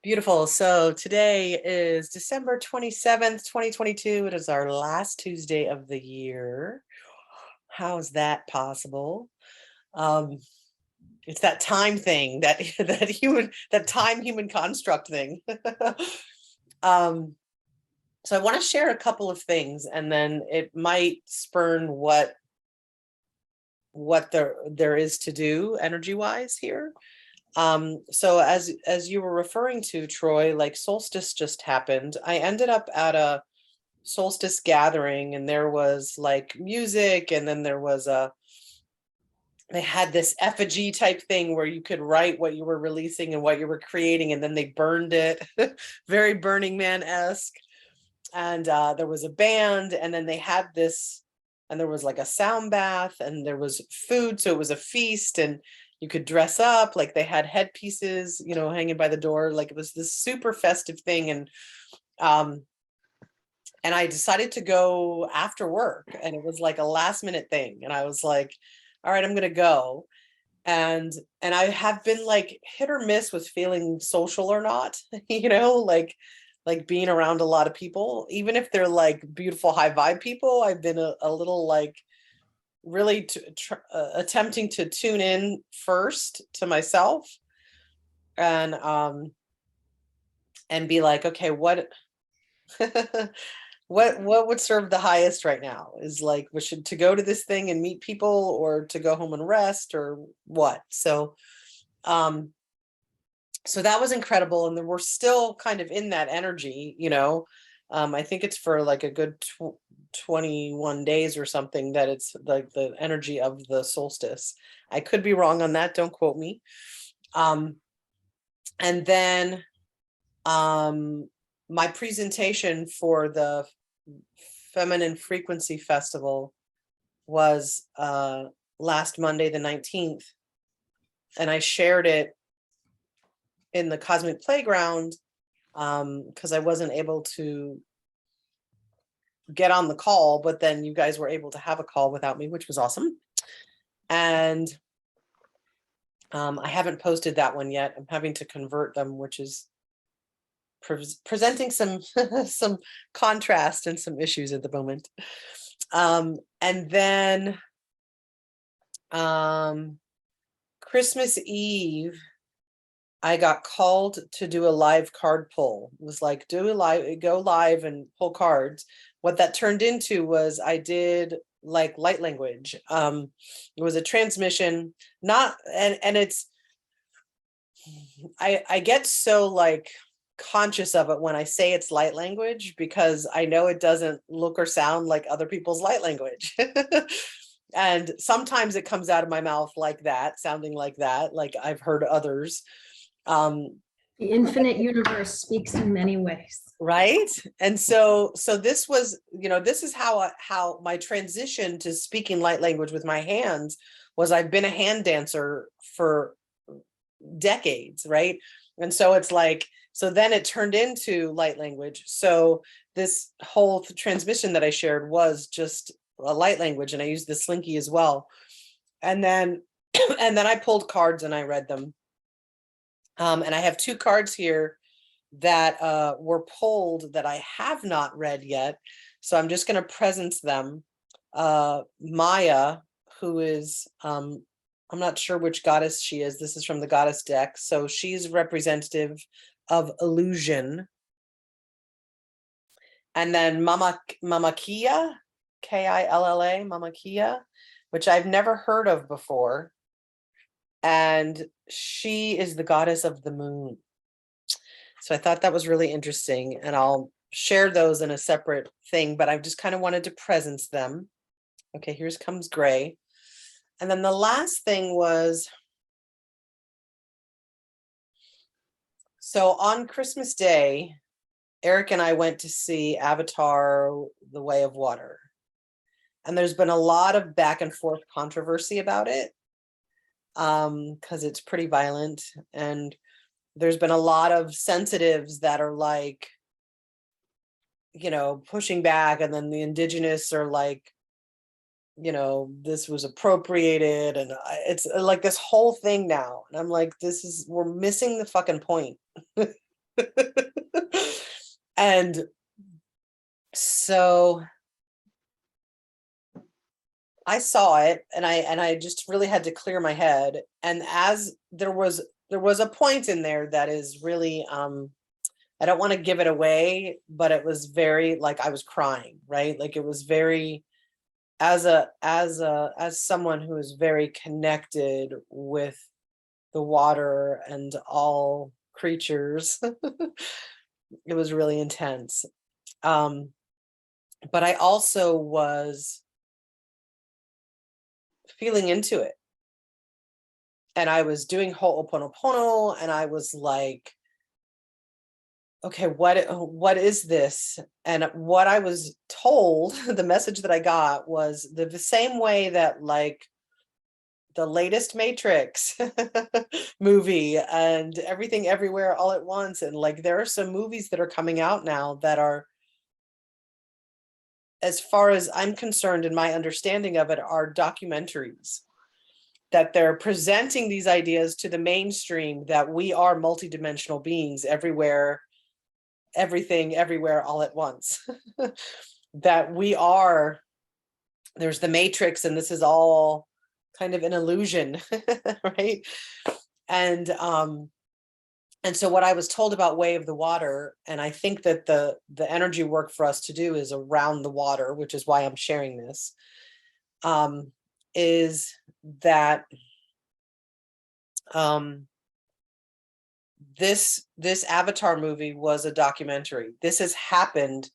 Beautiful. So today is December 27th, 2022. It is our last Tuesday of the year. How is that possible? Um, it's that time thing, that time human construct thing. um, so I want to share a couple of things, and then it might spurn what there is to do energy wise here. So as you were referring to, Troy, like solstice just happened. I ended up at a solstice gathering, and there was like music, and then they had this effigy type thing where you could write what you were releasing and what you were creating, and then they burned it. Very Burning Man-esque. And there was a band, and then they had this, and there was like a sound bath, and there was food, so it was a feast, and you could dress up, like they had headpieces, hanging by the door, like it was this super festive thing. And I decided to go after work, and it was like a last minute thing, and I was like, all right, I'm gonna go. And I have been like hit or miss with feeling social or not, like being around a lot of people, even if they're like beautiful high vibe people. I've been a little like really attempting to tune in first to myself, and be like, okay, what what would serve the highest right now? Is like, we should to go to this thing and meet people, or to go home and rest, or what? So that was incredible, and then we're still kind of in that energy. I think it's for like a good 21 days or something, that it's like the energy of the solstice. I could be wrong on that, don't quote me. And then my presentation for the Feminine Frequency Festival was last Monday the 19th, and I shared it in the Cosmic Playground because I wasn't able to get on the call, but then you guys were able to have a call without me, which was awesome. And I haven't posted that one yet. I'm having to convert them, which is presenting some some contrast and some issues at the moment. And then Christmas Eve, I got called to do a live card pull. It was like, go live and pull cards. What that turned into was I did like light language. It was a transmission, not, and it's, I get so like conscious of it when I say it's light language, because I know it doesn't look or sound like other people's light language. And sometimes it comes out of my mouth like that, sounding like that, like I've heard others. The infinite universe speaks in many ways. Right. And so this was, this is how my transition to speaking light language with my hands was. I've been a hand dancer for decades, right? And so it's like, so then it turned into light language. So this whole transmission that I shared was just a light language, and I used the slinky as well. And then and then I pulled cards and I read them. And I have two cards here that were pulled that I have not read yet. So I'm just going to presence them. Maya, who is, I'm not sure which goddess she is. This is from the goddess deck. So she's representative of illusion. And then Mama Kia, Killa, Mama Kia, which I've never heard of before. And she is the goddess of the moon. So I thought that was really interesting, and I'll share those in a separate thing, but I just kind of wanted to presence them. Okay, here's comes Gray. And then the last thing was, so on Christmas Day, Eric and I went to see Avatar: The Way of Water. And there's been a lot of back and forth controversy about it, because it's pretty violent, and there's been a lot of sensitives that are like, pushing back, and then the indigenous are like, this was appropriated, and it's like this whole thing now. And I'm like, we're missing the fucking point. And so I saw it, and I just really had to clear my head. And as there was a point in there that is really I don't want to give it away, but it was very, like, I was crying, right? Like, it was very, as someone who is very connected with the water and all creatures, it was really intense. But I also was feeling into it, and I was doing Ho'oponopono, and I was like, okay, what is this? And what I was told, the message that I got was the same way that, like, the latest Matrix movie and Everything Everywhere All at Once, and like there are some movies that are coming out now that are, as far as I'm concerned and my understanding of it, are documentaries, that they're presenting these ideas to the mainstream, that we are multidimensional beings everywhere, everything everywhere all at once. That we are, there's the Matrix, and this is all kind of an illusion. Right? And so what I was told about Way of the Water, and I think that the energy work for us to do is around the water, which is why I'm sharing this, is that this Avatar movie was a documentary. This has happened.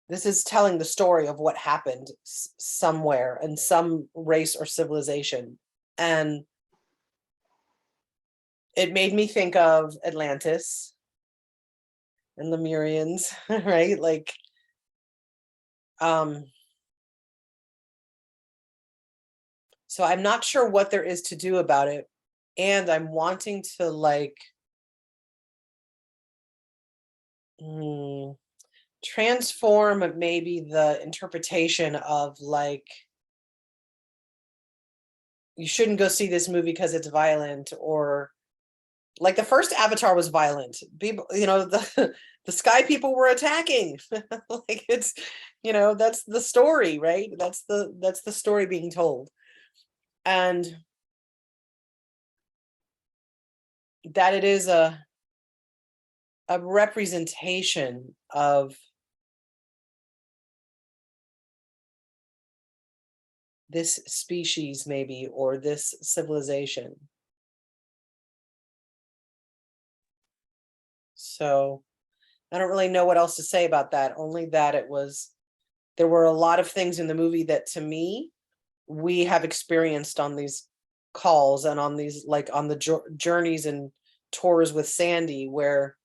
This is telling the story of what happened somewhere in some race or civilization. And it made me think of Atlantis and Lemurians, right? Like, so I'm not sure what there is to do about it. And I'm wanting to, like, transform maybe the interpretation of, like, you shouldn't go see this movie because it's violent, or like the first Avatar was violent. People, the the sky people were attacking. Like, it's, that's the story, right? That's the story being told. And that it is a representation of this species, maybe, or this civilization. So I don't really know what else to say about that, only that there were a lot of things in the movie that, to me, we have experienced on these calls and on these, like, on the journeys and tours with Sandy, where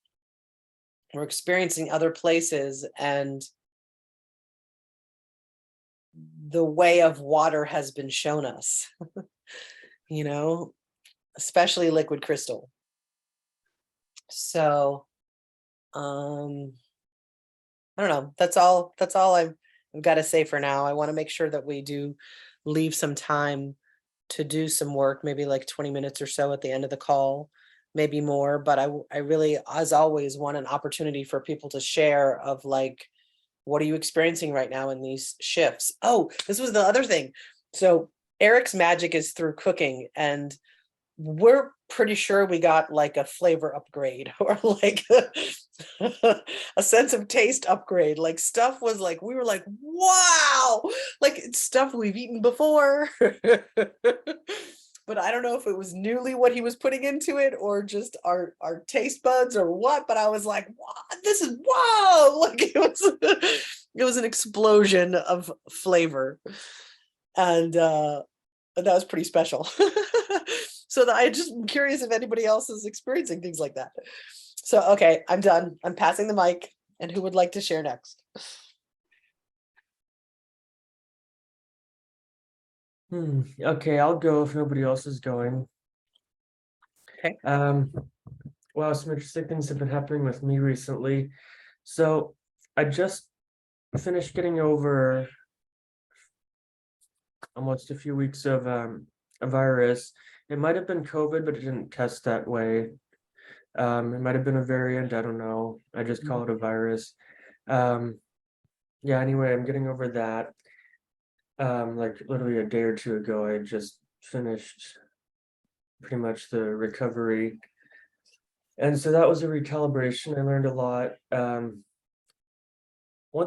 we're experiencing other places, and the way of water has been shown us, especially liquid crystal. So I don't know. That's all I've got to say for now. I want to make sure that we do leave some time to do some work, maybe like 20 minutes or so at the end of the call, maybe more. But I really, as always, want an opportunity for people to share of, like, what are you experiencing right now in these shifts? Oh, this was the other thing. So Eric's magic is through cooking, and we're pretty sure we got like a flavor upgrade, or like a sense of taste upgrade. Like, stuff was like, we were like, wow, like, it's stuff we've eaten before. But I don't know if it was newly what he was putting into it, or just our taste buds, or what. But I was like, wow, this is, wow, like, it was an explosion of flavor. And that was pretty special. So that I just am curious if anybody else is experiencing things like that. So, okay, I'm done. I'm passing the mic. And who would like to share next? Okay, I'll go if nobody else is going. Okay. Wow, some interesting things have been happening with me recently. So I just finished getting over almost a few weeks of a virus. It might have been COVID, but it didn't test that way. It might have been a variant, I don't know. I just call it a virus. Yeah, anyway, I'm getting over that. Like literally a day or two ago, I just finished pretty much the recovery. And so that was a recalibration. I learned a lot. One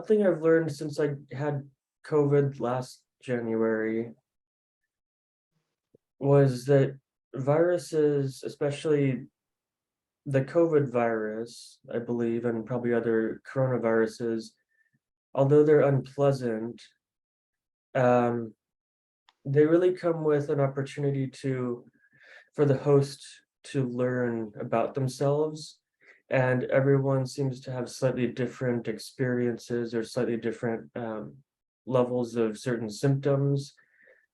thing I've learned since I had COVID last January was that viruses, especially the COVID virus, I believe, and probably other coronaviruses, although they're unpleasant, um, they really come with an opportunity for the host to learn about themselves. And everyone seems to have slightly different experiences or slightly different levels of certain symptoms.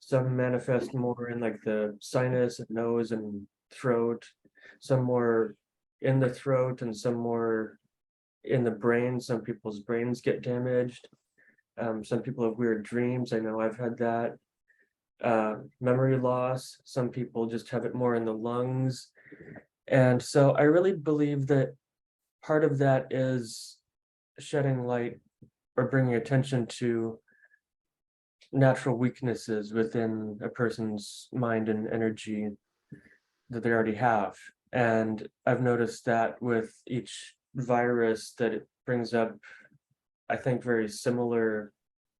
Some manifest more in like the sinus and nose and throat, some more in the throat and some more in the brain. Some people's brains get damaged. Some people have weird dreams. I know I've had that. Memory loss. Some people just have it more in the lungs. And so I really believe that part of that is shedding light or bringing attention to natural weaknesses within a person's mind and energy that they already have. And I've noticed that with each virus that it brings up, I think, very similar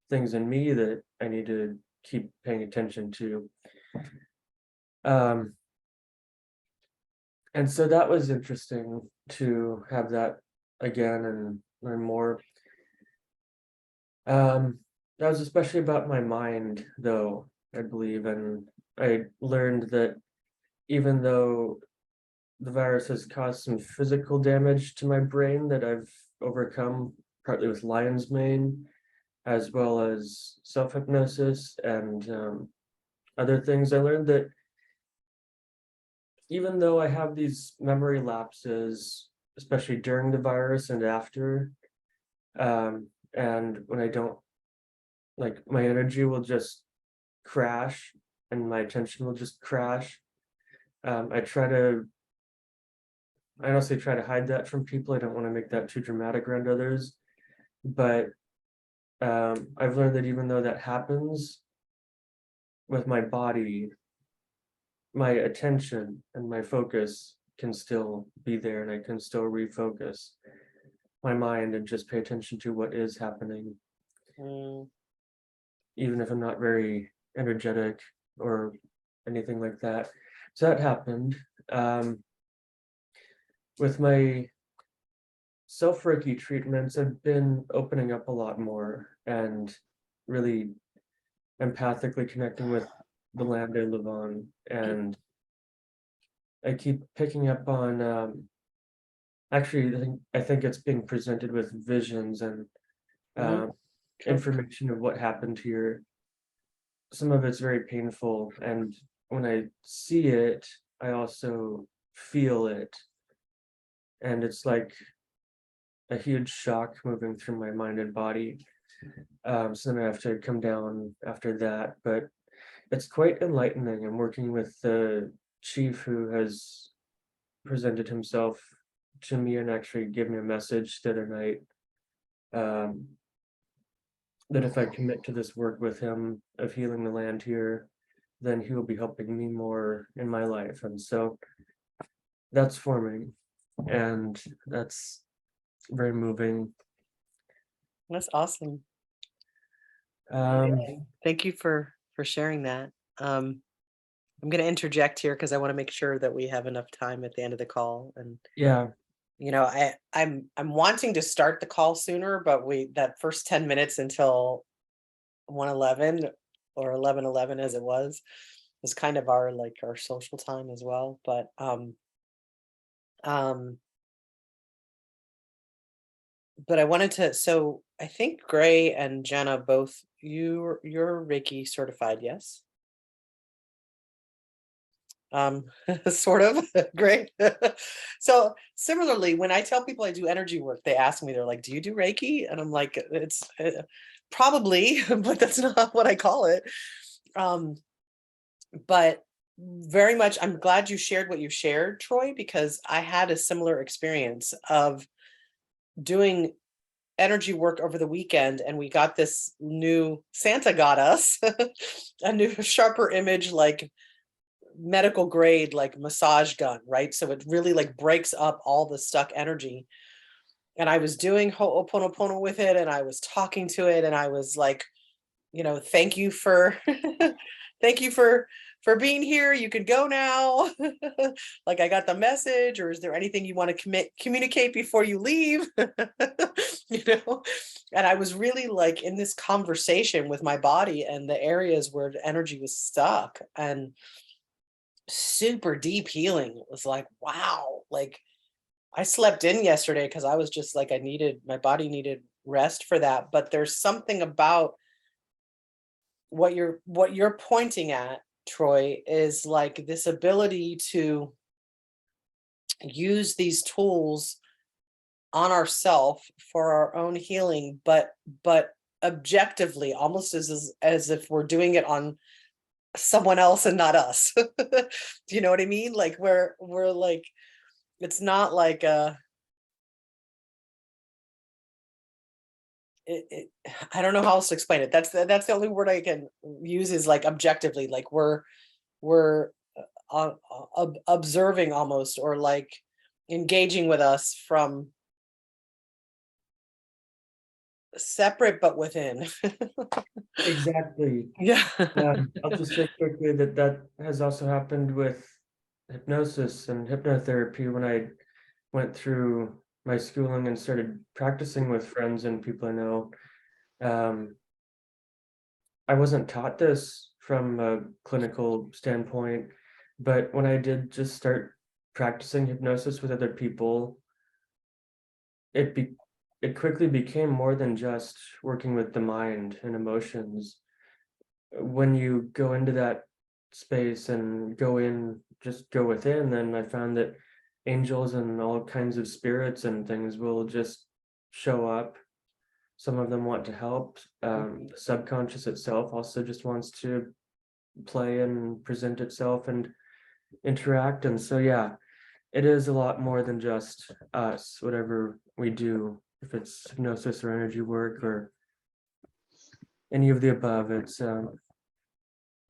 things in me that I need to keep paying attention to. And so that was interesting to have that again and learn more. That was especially about my mind, though, I believe, and I learned that even though the virus has caused some physical damage to my brain that I've overcome, partly with lion's mane, as well as self-hypnosis and other things, I learned that even though I have these memory lapses, especially during the virus and after, and when I don't, like, my energy will just crash and my attention will just crash. I honestly try to hide that from people. I don't want to make that too dramatic around others, but I've learned that even though that happens with my body, my attention and my focus can still be there, and I can still refocus my mind and just pay attention to what is happening, even if I'm not very energetic or anything like that. So that happened. With my self-Reiki treatments, I've been opening up a lot more and really empathically connecting with the land I live on. And I keep picking up on, actually, I think it's being presented with visions and information of what happened here. Some of it's very painful, and when I see it, I also feel it. And it's like a huge shock moving through my mind and body. So then I have to come down after that, but it's quite enlightening. I'm working with the chief who has presented himself to me and actually gave me a message the other night, that if I commit to this work with him of healing the land here, then he will be helping me more in my life. And so that's forming, and that's very moving. That's awesome. Um, Thank you for sharing that. I'm going to interject here because I want to make sure that we have enough time at the end of the call. And yeah, I'm wanting to start the call sooner, but that first 10 minutes until 1:11 or 11:11 as it was kind of our social time as well. But I wanted to, so I think Gray and Jenna, both you're Reiki certified, yes? Sort of. Great. So similarly, when I tell people I do energy work, they ask me, they're like, do you do Reiki? And I'm like, it's probably, but that's not what I call it. But very much, I'm glad you shared what you shared, Troy, because I had a similar experience of doing energy work over the weekend, and we got this new, Santa got us a new sharper image, like medical grade, like massage gun, right? So it really like breaks up all the stuck energy. And I was doing Ho'oponopono with it, and I was talking to it, and I was like, thank you for thank you for being here. You can go now. Like, I got the message, or is there anything you want to communicate before you leave? you know and I was really like in this conversation with my body and the areas where the energy was stuck, and super deep healing. It was like, wow, like I slept in yesterday because I was just like, my body needed rest for that. But there's something about what you're pointing at, Troy, is like this ability to use these tools on ourself for our own healing, but objectively, almost as if we're doing it on someone else and not us. Do you know what I mean? Like we're like, it's not like I don't know how else to explain it. That's the only word I can use, is like objectively, like we're observing almost, or like engaging with us from separate but within. Exactly. Yeah. I'll just say quickly that that has also happened with hypnosis and hypnotherapy when I went through my schooling and started practicing with friends and people I know. Um, I wasn't taught this from a clinical standpoint, but when I did just start practicing hypnosis with other people, it be it quickly became more than just working with the mind and emotions. When you go into that space and just go within, then I found that angels and all kinds of spirits and things will just show up. Some of them want to help. The subconscious itself also just wants to play and present itself and interact. And so, yeah, it is a lot more than just us, whatever we do, if it's hypnosis or energy work or any of the above. It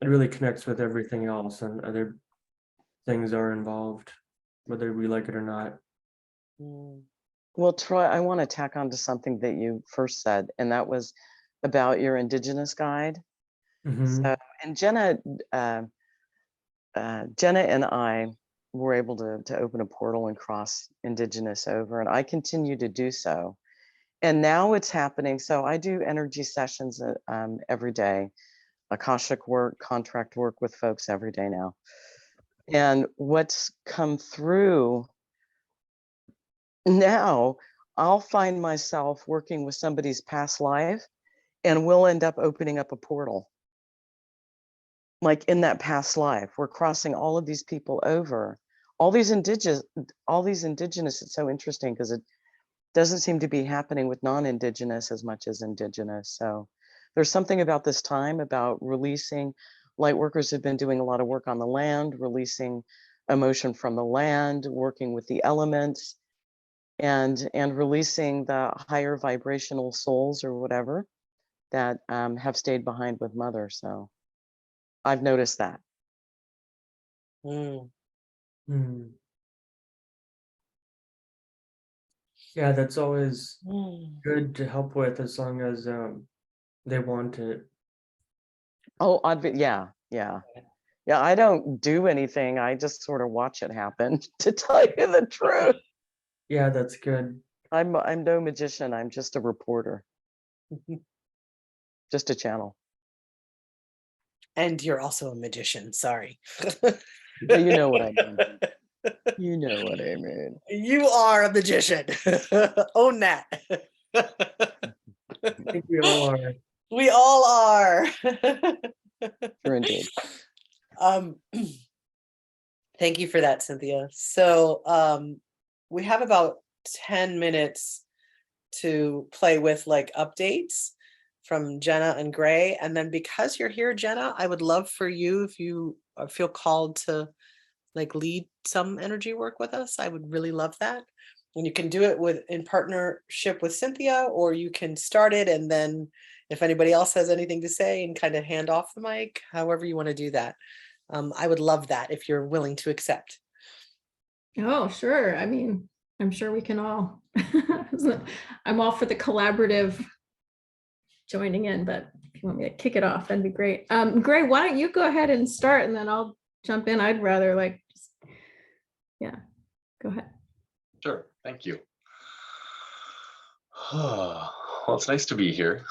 really connects with everything else, and other things are involved, whether we like it or not. Mm. Well, Troy, I want to tack on to something that you first said, and that was about your Indigenous guide. Mm-hmm. So, and Jenna and I were able to open a portal and cross Indigenous over, and I continue to do so. And now it's happening. So I do energy sessions every day, Akashic work, contract work with folks every day now. And what's come through now, I'll find myself working with somebody's past life, and we'll end up opening up a portal. Like in that past life, we're crossing all of these people over, all these indigenous, it's so interesting because it doesn't seem to be happening with non-indigenous as much as indigenous. So there's something about this time about releasing. Light workers have been doing a lot of work on the land, releasing emotion from the land, working with the elements, and releasing the higher vibrational souls or whatever that have stayed behind with mother. So I've noticed that. Mm. Mm. Yeah, that's always Mm. good to help with, as long as they want it. Oh, yeah. Yeah, I don't do anything. I just sort of watch it happen, to tell you the truth. Yeah, that's good. I'm no magician. I'm just a reporter, just a channel. And you're also a magician. Sorry. But you know what I mean. You know what I mean. You are a magician. Own that. I think we all are. We all are. Sure, indeed. Thank you for that, Cynthia. So we have about 10 minutes to play with like updates from Jenna and Gray. And then because you're here, Jenna, I would love for you, if you feel called to like lead some energy work with us, I would really love that. And you can do it with in partnership with Cynthia, or you can start it and then if anybody else has anything to say and kind of hand off the mic, however you want to do that. I would love that if you're willing to accept. Oh, sure. I mean, I'm sure we can all. I'm all for the collaborative joining in, but if you want me to kick it off, that'd be great. Gray, why don't you go ahead and start and then I'll jump in. I'd rather like, just, yeah, go ahead. Sure, thank you. Well, it's nice to be here.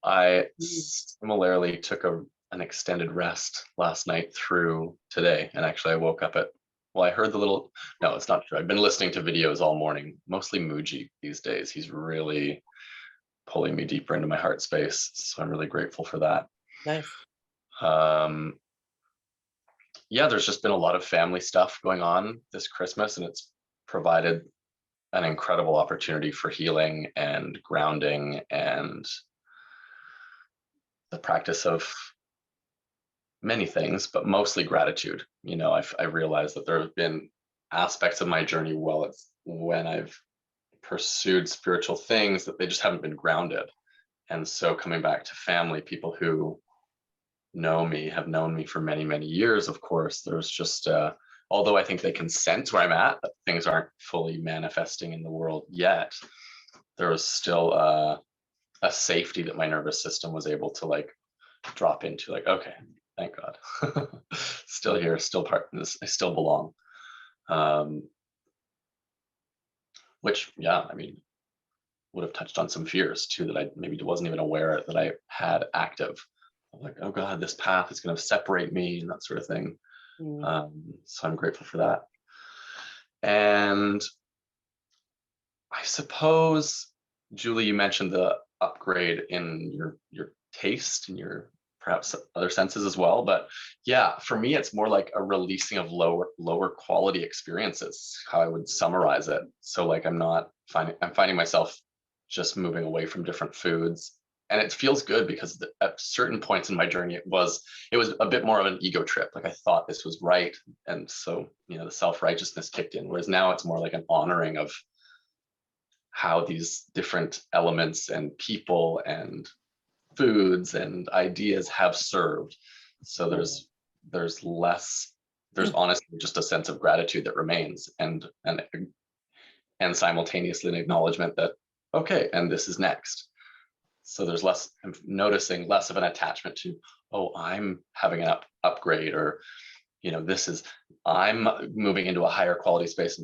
I similarly took an extended rest last night through today, and actually I woke up at, well, I heard the little, no, it's not true. I've been listening to videos all morning, mostly Muji these days. He's really pulling me deeper into my heart space, so I'm really grateful for that. Nice. Yeah, there's just been a lot of family stuff going on this Christmas, and it's provided an incredible opportunity for healing and grounding and the practice of many things, but mostly gratitude. You know, I realized that there have been aspects of my journey when I've pursued spiritual things that they just haven't been grounded. And so coming back to family, people who have known me for many, many years, of course, there's just, although I think they can sense where I'm at, that things aren't fully manifesting in the world yet, there was still a safety that my nervous system was able to like drop into, like, okay, thank God. Still here, still part of this, I still belong. Which, yeah, I mean, would have touched on some fears too that I maybe wasn't even aware that I had active. Like, oh God, this path is going to separate me and that sort of thing. So I'm grateful for that. And I suppose, Julie, you mentioned the upgrade in your taste and your perhaps other senses as well. But yeah, for me, it's more like a releasing of lower quality experiences, how I would summarize it. So like I'm finding myself just moving away from different foods. And it feels good because at certain points in my journey, it was a bit more of an ego trip. Like I thought this was right. And so, you know, the self-righteousness kicked in. Whereas now it's more like an honoring of how these different elements and people and foods and ideas have served. So there's honestly just a sense of gratitude that remains and simultaneously an acknowledgement that, okay, and this is next. So I'm noticing less of an attachment to, oh, I'm having an upgrade, or, you know, I'm moving into a higher quality space,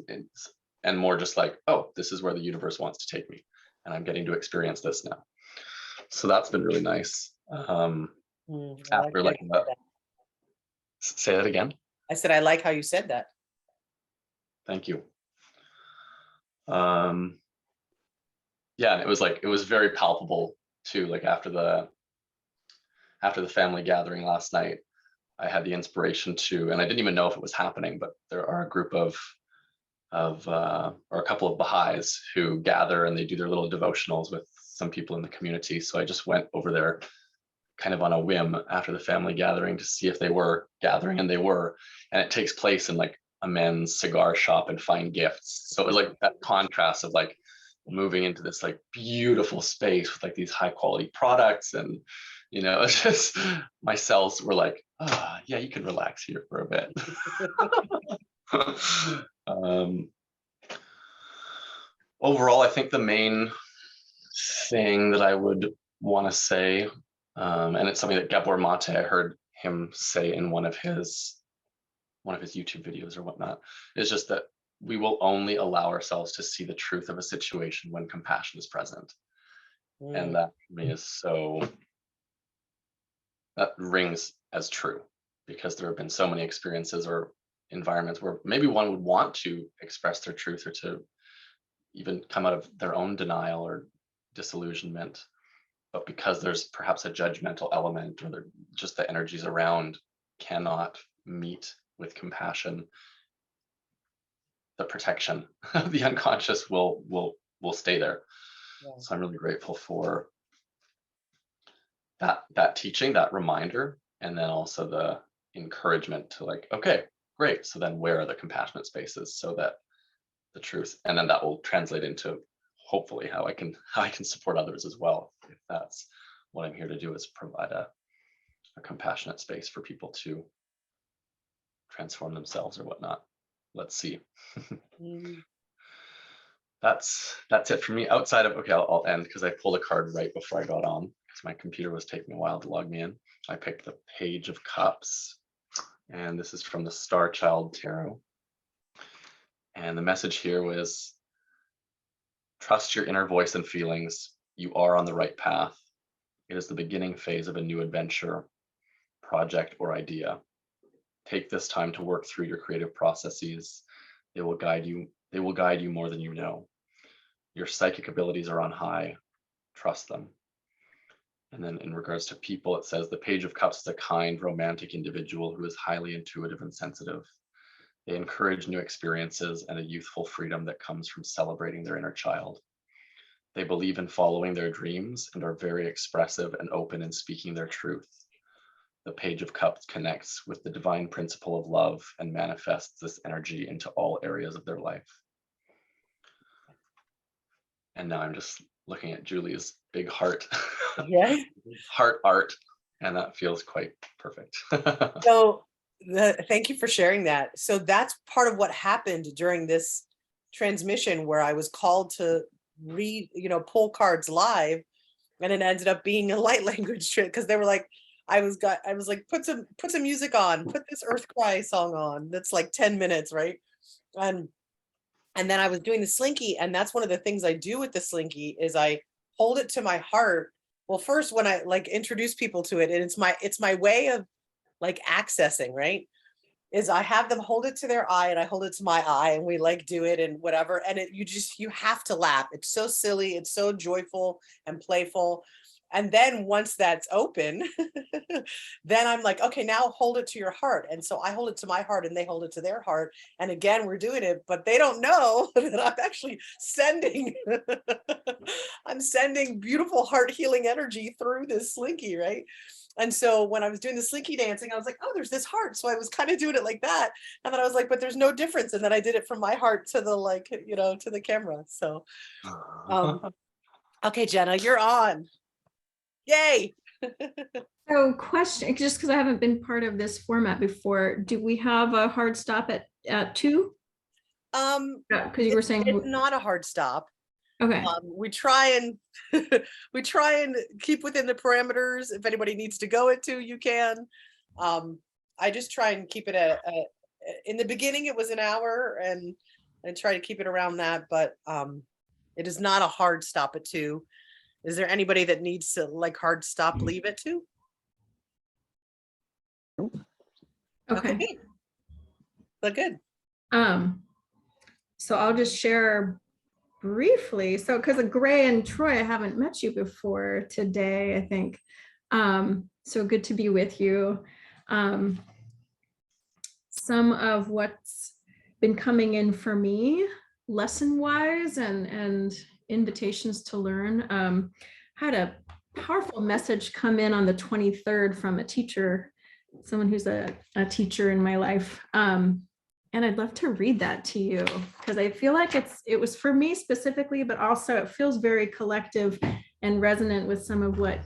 and more just like, oh, this is where the universe wants to take me, and I'm getting to experience this now. So that's been really nice. After like say that again. I said, I like how you said that. Thank you. Yeah, and it was very palpable too. Like after the family gathering last night, I had the inspiration to, and I didn't even know if it was happening, but there are a group or a couple of Baha'is who gather and they do their little devotionals with some people in the community. So I just went over there kind of on a whim after the family gathering to see if they were gathering, and they were. And it takes place in like a men's cigar shop and fine gifts. So it was like that contrast of like moving into this like beautiful space with like these high quality products, and you know, it's just my cells were like, oh yeah, you can relax here for a bit. Overall, I think the main thing that I would want to say, and it's something that Gabor Mate, I heard him say in one of his YouTube videos or whatnot, is just that we will only allow ourselves to see the truth of a situation when compassion is present. And that for me is that rings as true, because there have been so many experiences or environments where maybe one would want to express their truth or to even come out of their own denial or disillusionment, but because there's perhaps a judgmental element, or just the energies around cannot meet with compassion, the protection of the unconscious will stay there. Yeah. So I'm really grateful for that teaching, that reminder, and then also encouragement to like, okay, great. So then where are the compassionate spaces so that the truth, and then that will translate into hopefully how I can support others as well. If that's what I'm here to do, is provide a compassionate space for people to transform themselves or whatnot. Let's see. Mm. That's it for me. Outside of, okay, I'll end because I pulled a card right before I got on because my computer was taking a while to log me in. I picked the Page of Cups, and this is from the Star Child Tarot. And the message here was, trust your inner voice and feelings. You are on the right path. It is the beginning phase of a new adventure, project, or idea. Take this time to work through your creative processes. They will guide you more than you know. Your psychic abilities are on high. Trust them. And then in regards to people, it says the Page of Cups is a kind, romantic individual who is highly intuitive and sensitive. They encourage new experiences and a youthful freedom that comes from celebrating their inner child. They believe in following their dreams and are very expressive and open in speaking their truth. The Page of Cups connects with the divine principle of love and manifests this energy into all areas of their life. And now I'm just looking at Julie's big heart, Yeah. heart art, and that feels quite perfect. So thank you for sharing that. So that's part of what happened during this transmission where I was called to read, pull cards live, and it ended up being a light language because they were like, I was like, put some music on, put this Earth Cry song on. That's like 10 minutes, right? And then I was doing the slinky, and that's one of the things I do with the slinky is I hold it to my heart. Well, first when I like introduce people to it, and it's my way of like accessing, right? Is I have them hold it to their eye and I hold it to my eye, and we like do it and whatever. And you have to laugh. It's so silly. It's so joyful and playful. And then once that's open, then I'm like, okay, now hold it to your heart. And so I hold it to my heart and they hold it to their heart. And again, we're doing it, but they don't know that I'm actually sending, I'm sending beautiful heart healing energy through this slinky, right? And so when I was doing the slinky dancing, I was like, oh, there's this heart. So I was kind of doing it like that. And then I was like, but there's no difference. And then I did it from my heart to the, like, to the camera. So, okay, Jenna, you're on. Yay. So question, just because I haven't been part of this format before, do we have a hard stop at 2? Because you were saying it's not a hard stop. okay. We try and keep within the parameters. If anybody needs to go at 2, you can. I just try and keep it in the beginning it was an hour, and try to keep it around that, but it is not a hard stop at 2. Is there anybody that needs to like hard stop leave at 2? Okay. But good. So I'll just share briefly. So because Gray and Troy, I haven't met you before today, I think. So good to be with you. Some of what's been coming in for me, lesson-wise and invitations to learn. Had a powerful message come in on the 23rd from a teacher, someone who's a teacher in my life. And I'd love to read that to you because I feel like it was for me specifically, but also it feels very collective and resonant with some of what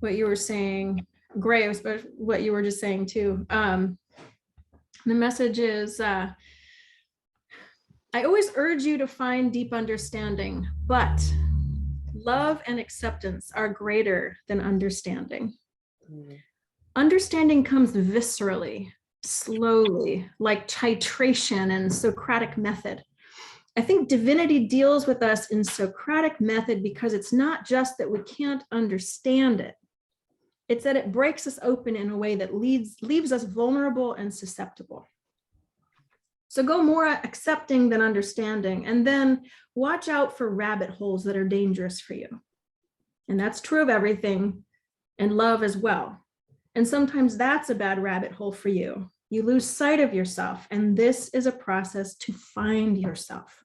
you were saying, Gray, what you were just saying too. The message is, I always urge you to find deep understanding, but love and acceptance are greater than understanding. Understanding comes viscerally, slowly, like titration and Socratic method. I think divinity deals with us in Socratic method because it's not just that we can't understand it. It's that it breaks us open in a way that leaves us vulnerable and susceptible. So go more accepting than understanding, and then watch out for rabbit holes that are dangerous for you. And that's true of everything, and love as well. And sometimes that's a bad rabbit hole for you. You lose sight of yourself, and this is a process to find yourself.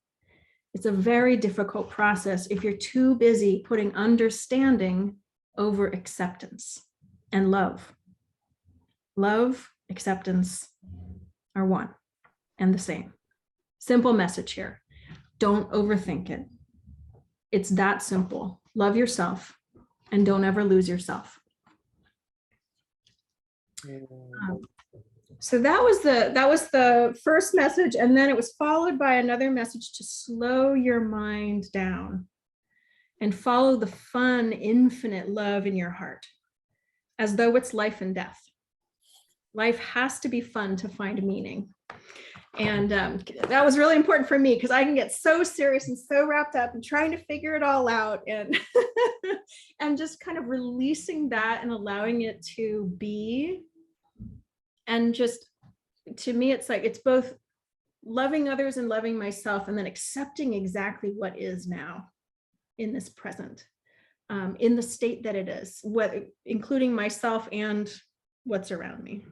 It's a very difficult process if you're too busy putting understanding over acceptance and love. Love acceptance are one and the same. Simple message here. Don't overthink it. It's that simple. Love yourself and don't ever lose yourself. So that was the first message, and then it was followed by another message to slow your mind down and follow the fun, infinite love in your heart, as though it's life and death. Life has to be fun to find meaning. And that was really important for me because I can get so serious and so wrapped up and trying to figure it all out, and and just kind of releasing that and allowing it to be. And just, to me, it's like, it's both loving others and loving myself, and then accepting exactly what is now in this present, in the state that it is, including myself and what's around me.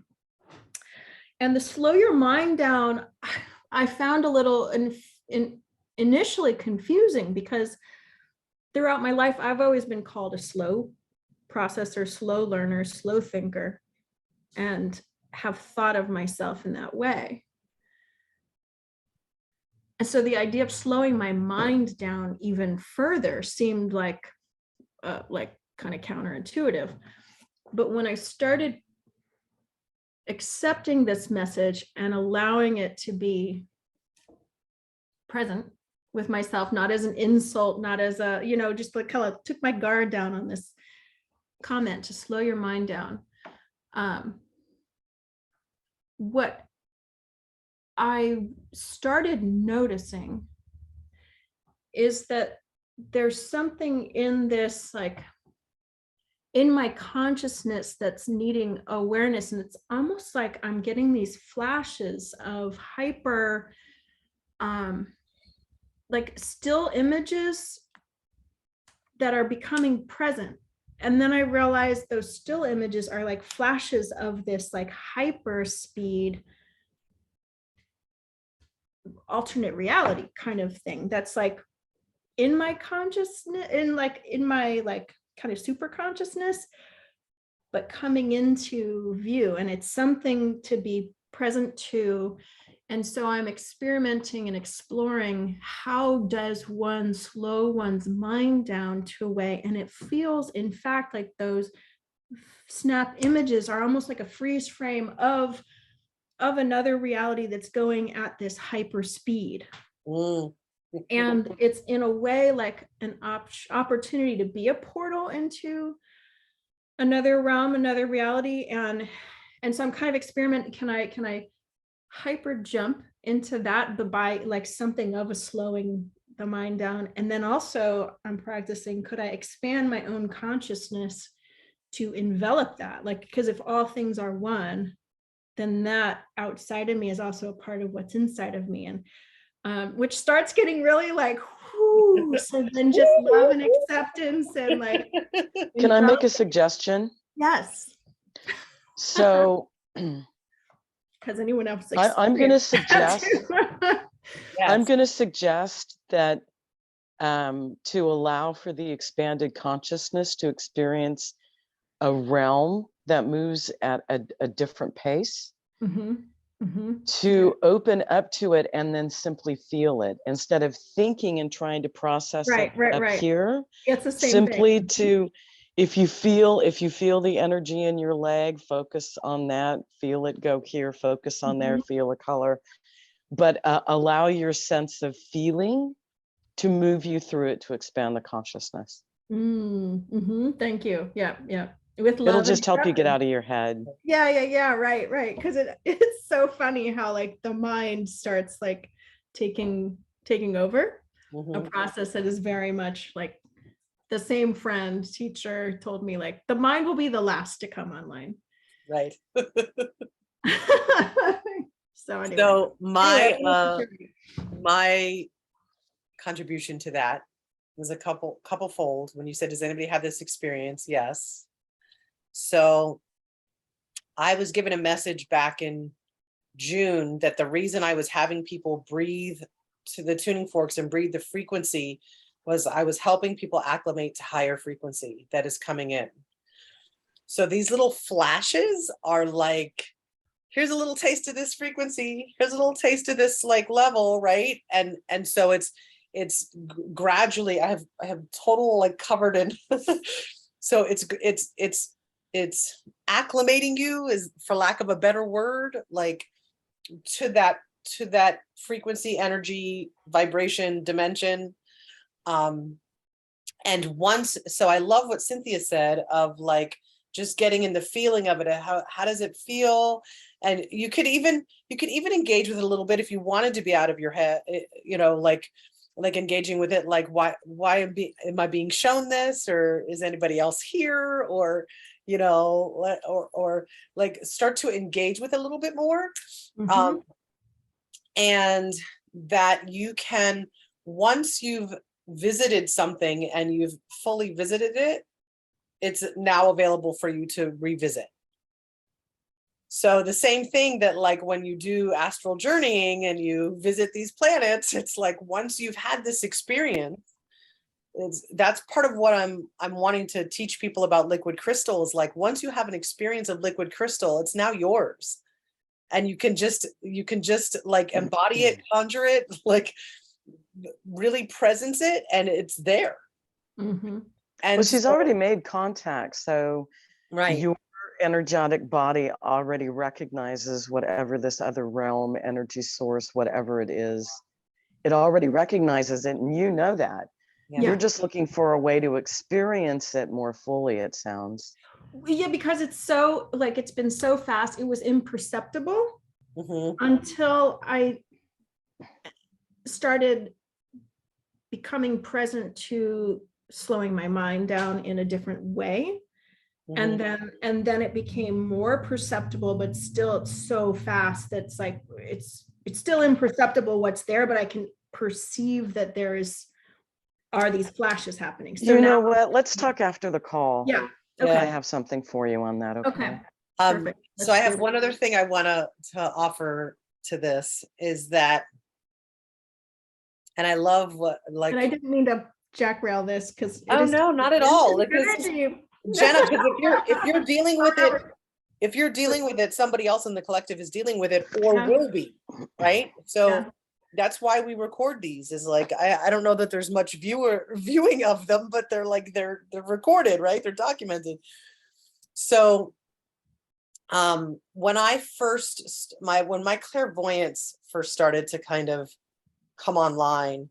And the slow your mind down, I found a little initially confusing, because throughout my life, I've always been called a slow processor, slow learner, slow thinker, and have thought of myself in that way. And so the idea of slowing my mind down even further seemed like kind of counterintuitive. But when I started accepting this message and allowing it to be present with myself, not as an insult, not as a, just like kind of took my guard down on this comment to slow your mind down. What I started noticing is that there's something in this, like in my consciousness, that's needing awareness. And it's almost like I'm getting these flashes of hyper, like still images that are becoming present. And then I realized those still images are like flashes of this like hyper speed alternate reality kind of thing that's like in my consciousness, in my like kind of super consciousness, but coming into view. And it's something to be present to. And so I'm experimenting and exploring, how does one slow one's mind down to a way? And it feels, in fact, like those snap images are almost like a freeze frame of another reality that's going at this hyper speed. And it's in a way like an opportunity to be a portal into another realm, another reality. And so I'm kind of experimenting, can I hyper jump into that, but by like something of a slowing the mind down. And then also I'm practicing, could I expand my own consciousness to envelop that? Like, because if all things are one, then that outside of me is also a part of what's inside of me. And which starts getting really like, whoo, so then just love and acceptance and like. Can I make a suggestion? Yes. So Because anyone else, I'm going to suggest, Yes. I'm going to suggest that to allow for the expanded consciousness to experience a realm that moves at a different pace, to open up to it and then simply feel it instead of thinking and trying to process it up here. It's the same simply thing. To, if you feel the energy in your leg, focus on that, feel it go here, focus on there, feel a color, but allow your sense of feeling to move you through it to expand the consciousness. Thank you. Yeah. With love, it'll just help you get out of your head. Yeah. Right. Because it's so funny how like the mind starts like taking over a process that is very much like, the same friend teacher told me, like, the mind will be the last to come online. Right. So anyway. So my contribution to that was a couple fold. When you said, does anybody have this experience? Yes. So I was given a message back in June that the reason I was having people breathe to the tuning forks and breathe the frequency was I was helping people acclimate to higher frequency that is coming in. So these little flashes are like here's a little taste of this frequency, here's a little taste of this like level, right? And so it's gradually, I have total like covered in so it's acclimating you, is for lack of a better word, like to that frequency, energy, vibration, dimension. And once, so I love what Cynthia said of like just getting in the feeling of it. How does it feel? And you could even engage with it a little bit if you wanted to be out of your head, you know, like engaging with it, like why am I being shown this, or is anybody else here, or you know, or like start to engage with it a little bit more. And that you can, once you've visited something and you've fully visited it, it's now available for you to revisit. So the same thing that like when you do astral journeying and you visit these planets, it's like once you've had this experience, that's part of what I'm wanting to teach people about liquid crystals. Like once you have an experience of liquid crystal, it's now yours. And you can just like embody it, conjure it, like really presence it, and it's there. And well, she's already made contact, so right, your energetic body already recognizes whatever this other realm, energy source, whatever it is, it already recognizes it, and you know that. You're just looking for a way to experience it more fully, it sounds. Yeah, because it's so like, it's been so fast, it was imperceptible until I started becoming present to slowing my mind down in a different way. And then it became more perceptible, but still it's so fast that's like it's still imperceptible what's there, but I can perceive that are these flashes happening. So you know what? Let's talk after the call. Yeah. Okay. I have something for you on that. Okay. Perfect. So I have one other thing I want to offer to this is that, and I love what like. And I didn't mean to jackrail this because. Oh no, not at all. Jenna, because if you're dealing with it, if you're dealing with it, somebody else in the collective is dealing with it or will be, right? So that's why we record these, is like I don't know that there's much viewing of them, but they're like they're recorded, right? They're documented. So when my clairvoyance first started to kind of come online,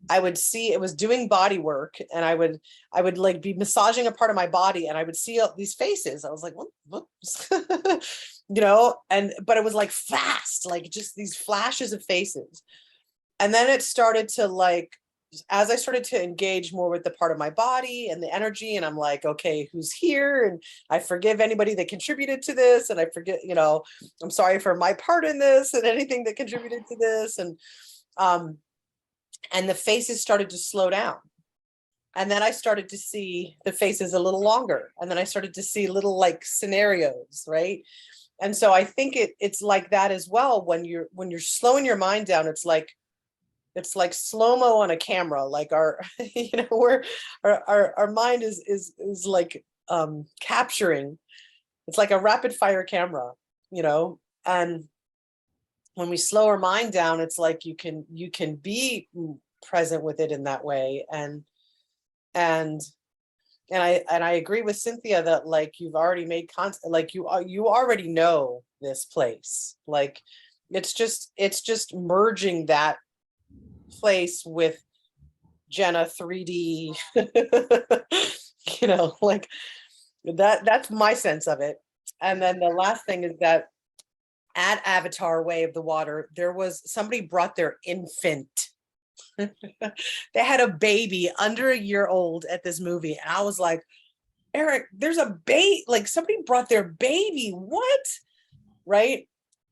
I would see it was doing body work, and I would like be massaging a part of my body, and I would see these faces. I was like, what? You know, but it was like fast, like just these flashes of faces. And then it started to like, as I started to engage more with the part of my body and the energy, and I'm like, okay, who's here? And I forgive anybody that contributed to this. And I forget, you know, I'm sorry for my part in this and anything that contributed to this. And the faces started to slow down. And then I started to see the faces a little longer. And then I started to see little like scenarios, right? And so I think it's like that as well. When you're slowing your mind down, it's like slow-mo on a camera. Like our, you know, where our mind is like capturing. It's like a rapid fire camera, you know, and when we slow our mind down, it's like you can be present with it in that way. And I agree with Cynthia that like you've already made content, like you already know this place. Like it's just merging that place with Jenna 3D, you know, like that's my sense of it. And then the last thing is that at Avatar Way of the Water, there was somebody brought their infant. They had a baby under a year old at this movie. And I was like, Eric, there's a baby, like somebody brought their baby. What? Right?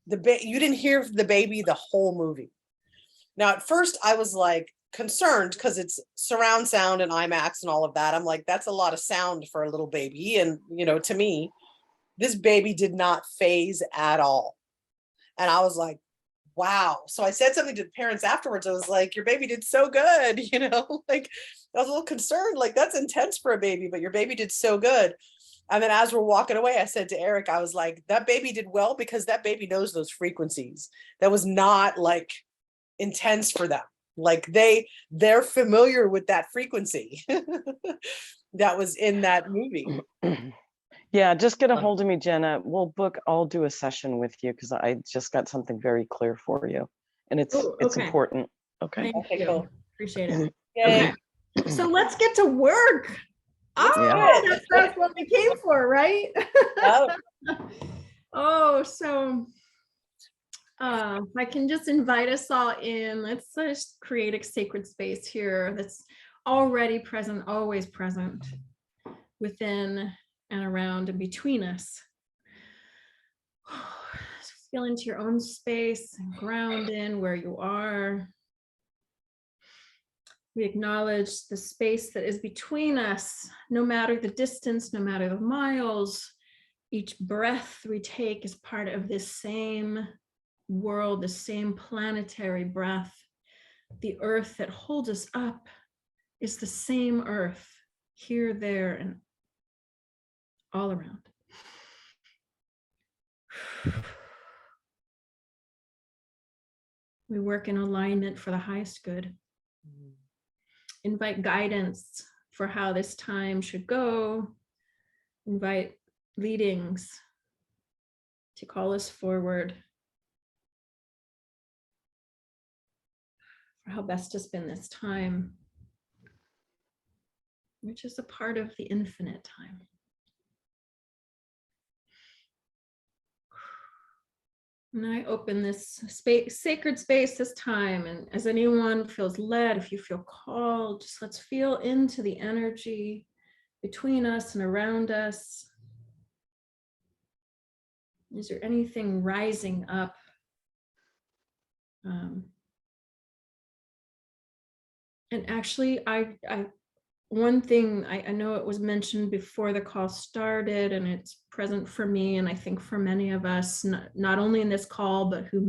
You didn't hear the baby the whole movie. Now, at first I was like concerned because it's surround sound and IMAX and all of that. I'm like, that's a lot of sound for a little baby. And, you know, to me, this baby did not phase at all. And I was like, wow. So I said something to the parents afterwards. I was like, your baby did so good. You know, like I was a little concerned, like that's intense for a baby, but your baby did so good. And then as we're walking away, I said to Eric, I was like, that baby did well because that baby knows those frequencies. That was not like intense for them. Like they're familiar with that frequency that was in that movie. Yeah, just get a hold of me, Jenna. I'll do a session with you because I just got something very clear for you. And it's Oh, it's okay. important. Okay. Thank Okay, you. cool. Appreciate it. Yay. Okay. So let's get to work. Let's do Oh, it. that's what we came for, right? Yep. Oh, so if I can just invite us all in, let's just create a sacred space here that's already present, always present within and around and between us. Feel into your own space and ground in where you are. We acknowledge the space that is between us, no matter the distance, no matter the miles. Each breath we take is part of this same world, the same planetary breath. The earth that holds us up is the same earth, here, there, and all around. We work in alignment for the highest good. Invite guidance for how this time should go. Invite leadings to call us forward for how best to spend this time, which is a part of the infinite time. And I open this space, sacred space this time, and as anyone feels led, if you feel called, just let's feel into the energy between us and around us. Is there anything rising up? And actually, one thing I know it was mentioned before the call started, and it's present for me, and I think for many of us, not only in this call, but who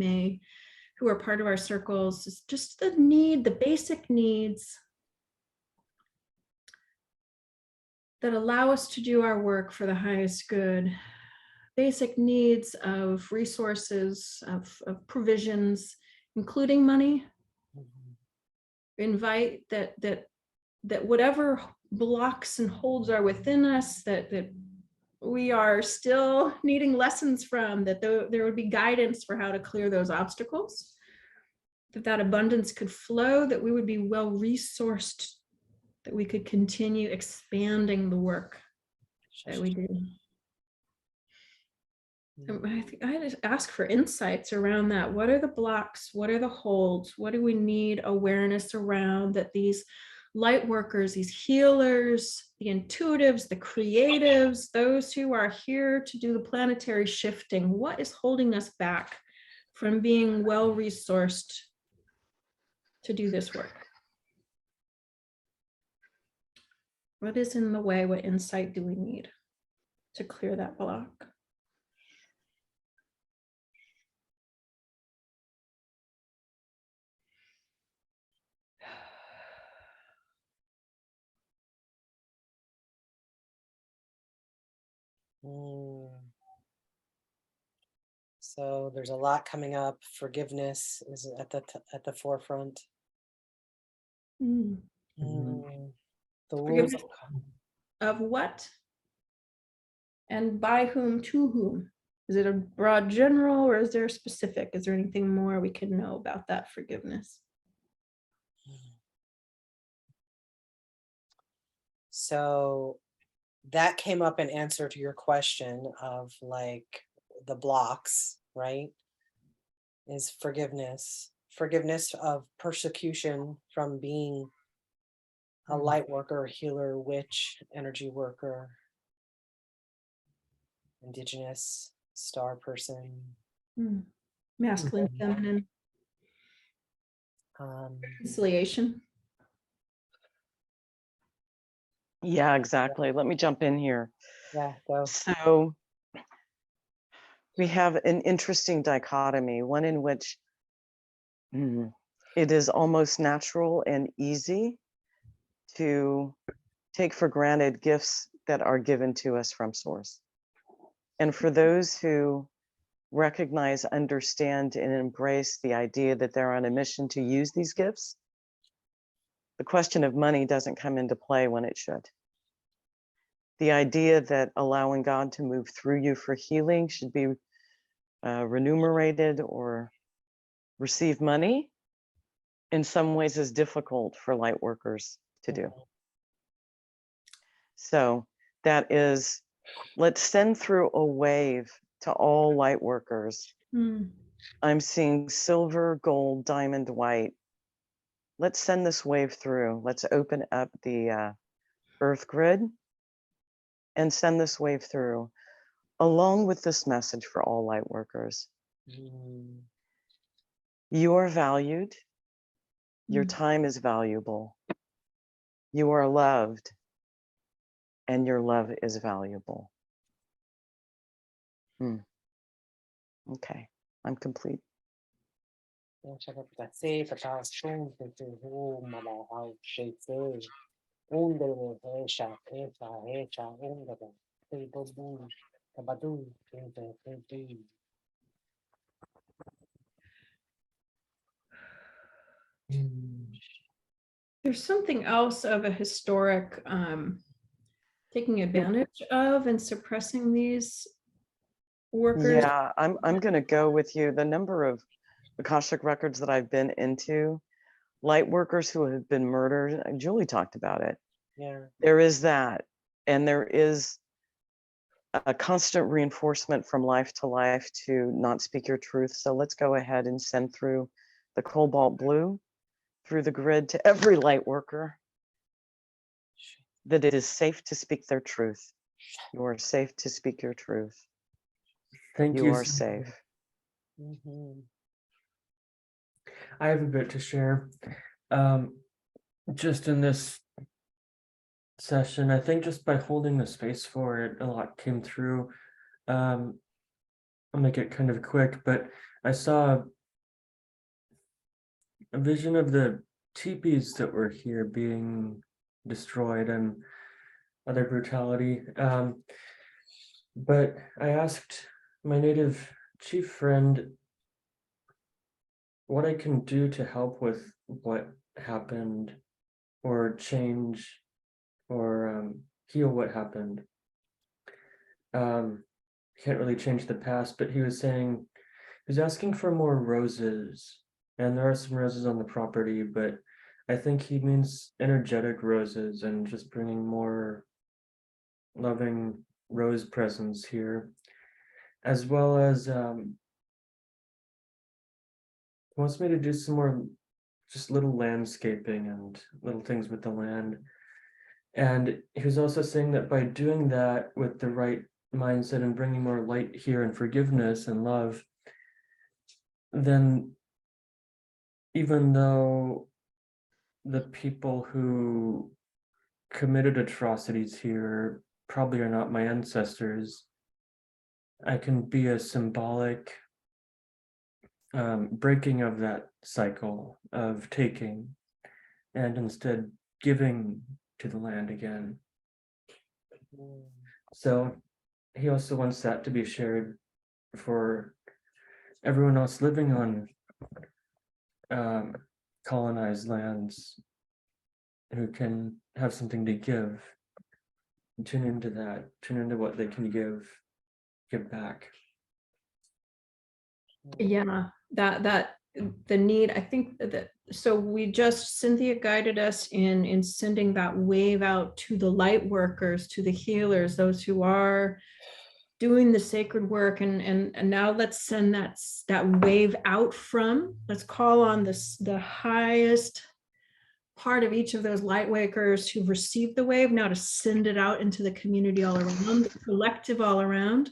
are part of our circles, is just the basic needs that allow us to do our work for the highest good. Basic needs of resources, of provisions, including money. Invite that whatever blocks and holds are within us, that we are still needing lessons from, that there would be guidance for how to clear those obstacles, that abundance could flow, that we would be well resourced, that we could continue expanding the work that we do. I think I just ask for insights around that. What are the blocks? What are the holds? What do we need awareness around, that these light workers, these healers, the intuitives, the creatives, those who are here to do the planetary shifting, what is holding us back from being well resourced to do this work? What is in the way? What insight do we need to clear that block? So there's a lot coming up. Forgiveness is at the forefront. The rules of what? And by whom, to whom? Is it a broad general, or is there a specific? Is there anything more we can know about that forgiveness? So that came up in answer to your question of like the blocks, right? Is forgiveness of persecution from being a light worker, healer, witch, energy worker, indigenous, star person. Masculine, feminine. Reconciliation. Yeah, exactly. Let me jump in here. Yeah, go. So we have an interesting dichotomy, one in which it is almost natural and easy to take for granted gifts that are given to us from Source. And for those who recognize, understand, and embrace the idea that they're on a mission to use these gifts, the question of money doesn't come into play when it should. The idea that allowing God to move through you for healing should be remunerated or receive money, in some ways is difficult for light workers to do. So that is, let's send through a wave to all light workers. Mm. I'm seeing silver, gold, diamond, white. Let's send this wave through. Let's open up the earth grid and send this wave through, along with this message for all light workers. You are valued. Your time is valuable. You are loved, and your love is valuable. Okay, I'm complete. There's something else of a historic taking advantage of and suppressing these workers. Yeah, I'm gonna go with you. The number of Akashic records that I've been into, light workers who have been murdered, Julie talked about it. Yeah. There is that, and there is a constant reinforcement from life to life to not speak your truth. So let's go ahead and send through the cobalt blue through the grid to every light worker that it is safe to speak their truth. You are safe to speak your truth. Thank You you. are safe. I have a bit to share. Just in this session, I think just by holding the space for it, a lot came through. I'll make it kind of quick, but I saw a vision of the teepees that were here being destroyed and other brutality. But I asked my native chief friend what I can do to help with what happened or change or heal what happened. Can't really change the past, but he was saying, he was asking for more roses, and there are some roses on the property, but I think he means energetic roses and just bringing more loving rose presence here, as well as he wants me to do some more just little landscaping and little things with the land. And he was also saying that by doing that with the right mindset and bringing more light here and forgiveness and love, then even though the people who committed atrocities here probably are not my ancestors, I can be a symbolic breaking of that cycle of taking and instead giving to the land again. So he also wants that to be shared for everyone else living on colonized lands who can have something to give. Tune into that, tune into what they can give back. Yeah, that the need, I think that, so we just, Cynthia guided us in sending that wave out to the light workers, to the healers, those who are doing the sacred work, and now let's send that wave out from, let's call on the highest part of each of those light workers who've received the wave now to send it out into the community all around, the collective all around.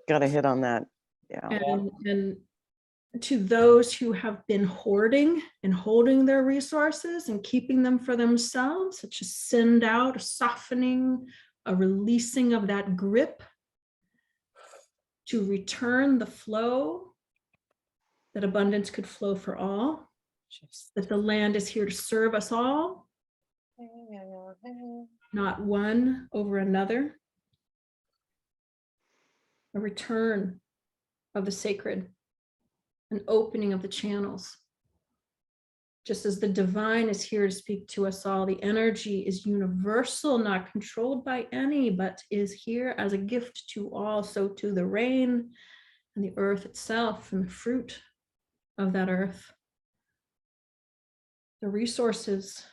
Got to hit on that. Yeah. And to those who have been hoarding and holding their resources and keeping them for themselves, such as send out a softening, a releasing of that grip to return the flow, that abundance could flow for all, that the land is here to serve us all. not one over another. A return of the sacred, an opening of the channels. Just as the divine is here to speak to us all, the energy is universal, not controlled by any, but is here as a gift to all. So to the rain and the earth itself and the fruit of that earth, the resources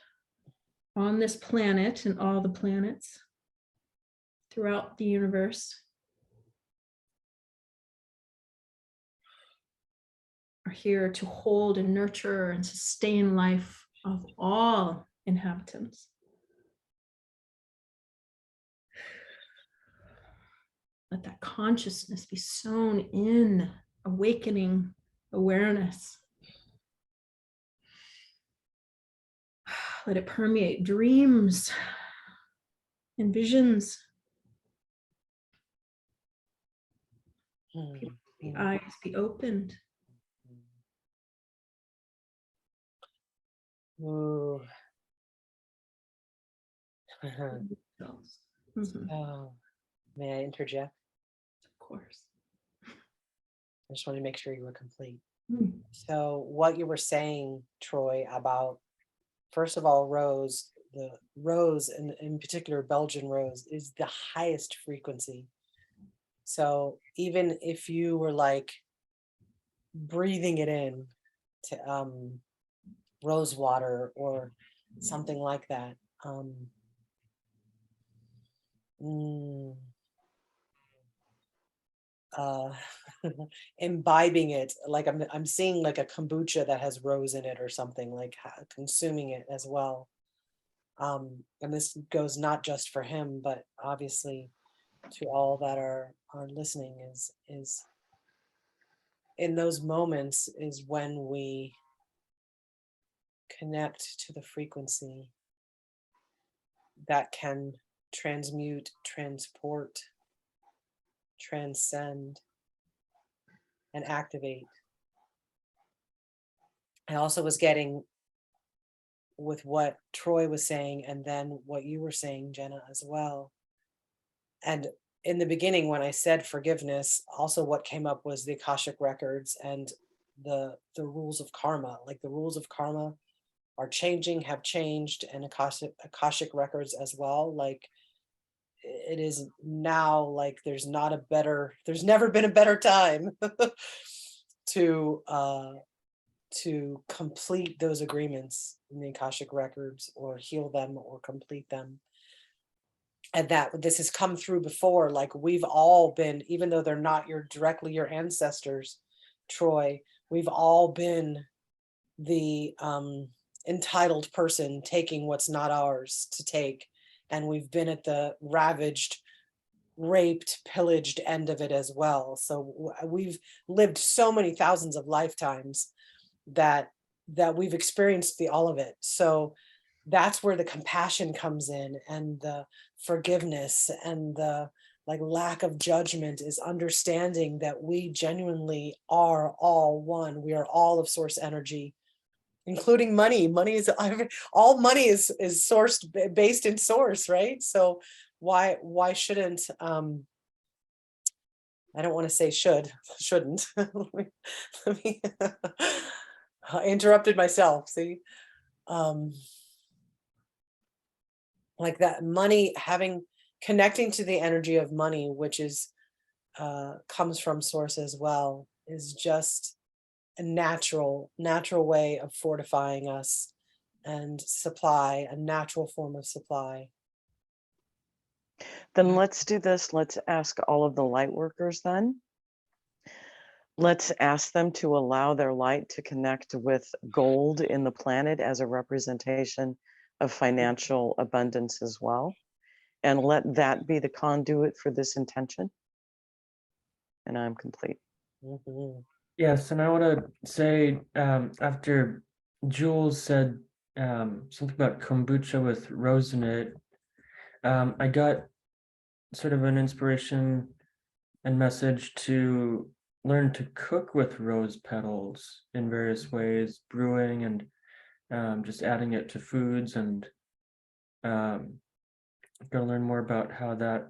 on this planet and all the planets throughout the universe are here to hold and nurture and sustain life of all inhabitants. Let that consciousness be sown in, awakening awareness. Let it permeate dreams and visions. The eyes be opened. Ooh. Mhm, Oh, may I interject? of course. I just wanted to make sure you were complete. Mm. So what you were saying, Troy, about, first of all, rose, the rose, and in particular Belgian rose, is the highest frequency. So even if you were like breathing it in to rose water or something like that, mm, uh imbibing it, like I'm seeing like a kombucha that has rose in it or something, like consuming it as well. And this goes not just for him, but obviously to all that are listening, is in those moments is when we connect to the frequency that can transmute, transport, transcend, and activate. I also was getting, with what Troy was saying and then what you were saying, Jenna, as well. And in the beginning, when I said forgiveness, also what came up was the Akashic records and the rules of karma. Like the rules of karma are changing, have changed, and Akashic records as well. Like it is now, like there's never been a better time to complete those agreements in the Akashic records, or heal them or complete them. And that this has come through before, like we've all been, even though they're not directly your ancestors, Troy, we've all been the entitled person taking what's not ours to take. And we've been at the ravaged, raped, pillaged end of it as well. So we've lived so many thousands of lifetimes that we've experienced all of it. So that's where the compassion comes in, and the forgiveness, and the like lack of judgment is understanding that we genuinely are all one. We are all of source energy, including money. Money is all money is sourced based in source, right? So why shouldn't I don't want to say shouldn't. Let me I interrupted myself. See, like that money, connecting to the energy of money, which is comes from source as well, is just a natural way of fortifying us and supply, a natural form of supply. Then let's do this. Let's ask all of the light workers then. Let's ask them to allow their light to connect with gold in the planet as a representation of financial abundance as well. And let that be the conduit for this intention. And I'm complete. Mm-hmm. Yes, and I want to say, after Jules said something about kombucha with rose in it, I got sort of an inspiration and message to learn to cook with rose petals in various ways, brewing and just adding it to foods, and gonna learn more about how that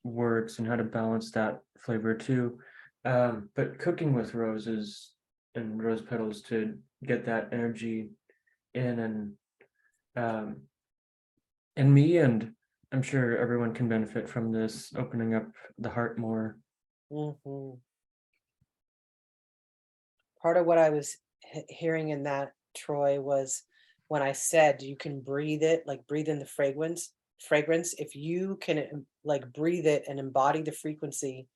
works and how to balance that flavor too. But cooking with roses and rose petals to get that energy in, and me, and I'm sure everyone can benefit from this, opening up the heart more. Mhm. Part of what I was hearing in that, Troy, was when I said you can breathe it, like breathe in the fragrance. If you can like breathe it and embody the frequency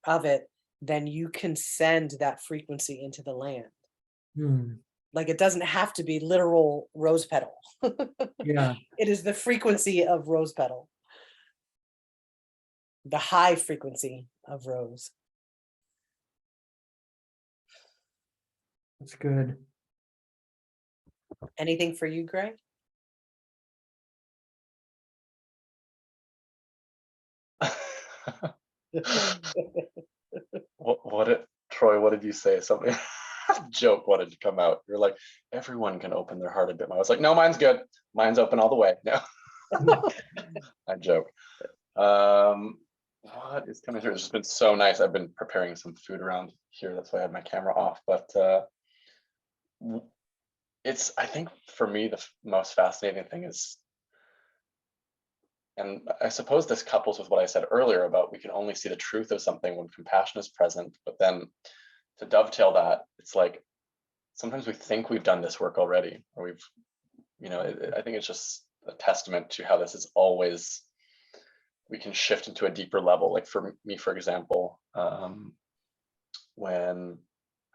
of it, then you can send that frequency into the land. Hmm. Like it doesn't have to be literal rose petal. Yeah, It is the frequency of rose petal, the high frequency of rose. that's good. Anything for you, Greg? What did Troy? What did you say? Something joke wanted to come out. You're like, everyone can open their heart a bit more. I was like, no, mine's good. Mine's open all the way. No, I joke. What is coming through? It's just been so nice. I've been preparing some food around here. That's why I had my camera off. But it's, I think for me, the most fascinating thing is, and I suppose this couples with what I said earlier about we can only see the truth of something when compassion is present. But then to dovetail that, it's like sometimes we think we've done this work already, or we've, I think it's just a testament to how this is always, we can shift into a deeper level. Like for me, for example, when,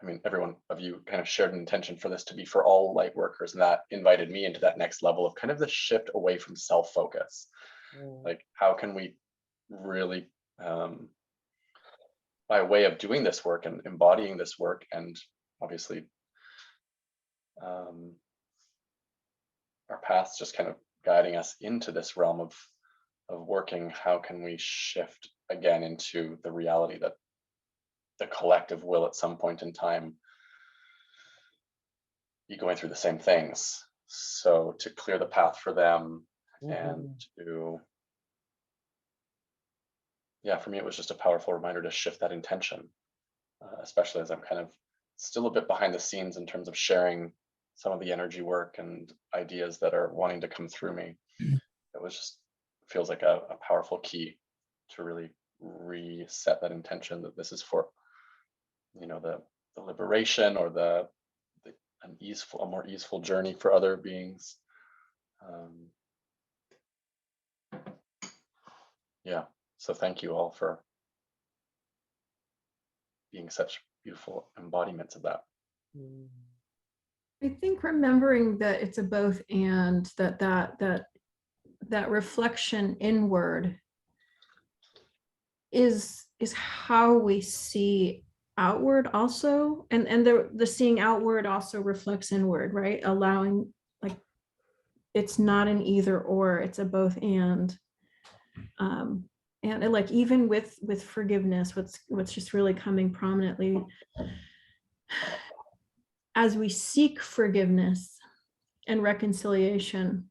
I mean, everyone of you kind of shared an intention for this to be for all light workers, and that invited me into that next level of kind of the shift away from self-focus. Like, how can we really, by way of doing this work and embodying this work, and obviously our paths just kind of guiding us into this realm of working, how can we shift again into the reality that the collective will at some point in time be going through the same things. So to clear the path for them, and to, yeah, for me, it was just a powerful reminder to shift that intention, especially as I'm kind of still a bit behind the scenes in terms of sharing some of the energy work and ideas that are wanting to come through me. It was just, feels like a powerful key to really reset that intention that this is for, the liberation, or a more easeful journey for other beings. Yeah, so thank you all for being such beautiful embodiments of that. I think remembering that it's a both and, that reflection inward is how we see outward also, and the seeing outward also reflects inward, right? Allowing, like, it's not an either or, it's a both and like even with forgiveness, what's just really coming prominently as we seek forgiveness and reconciliation,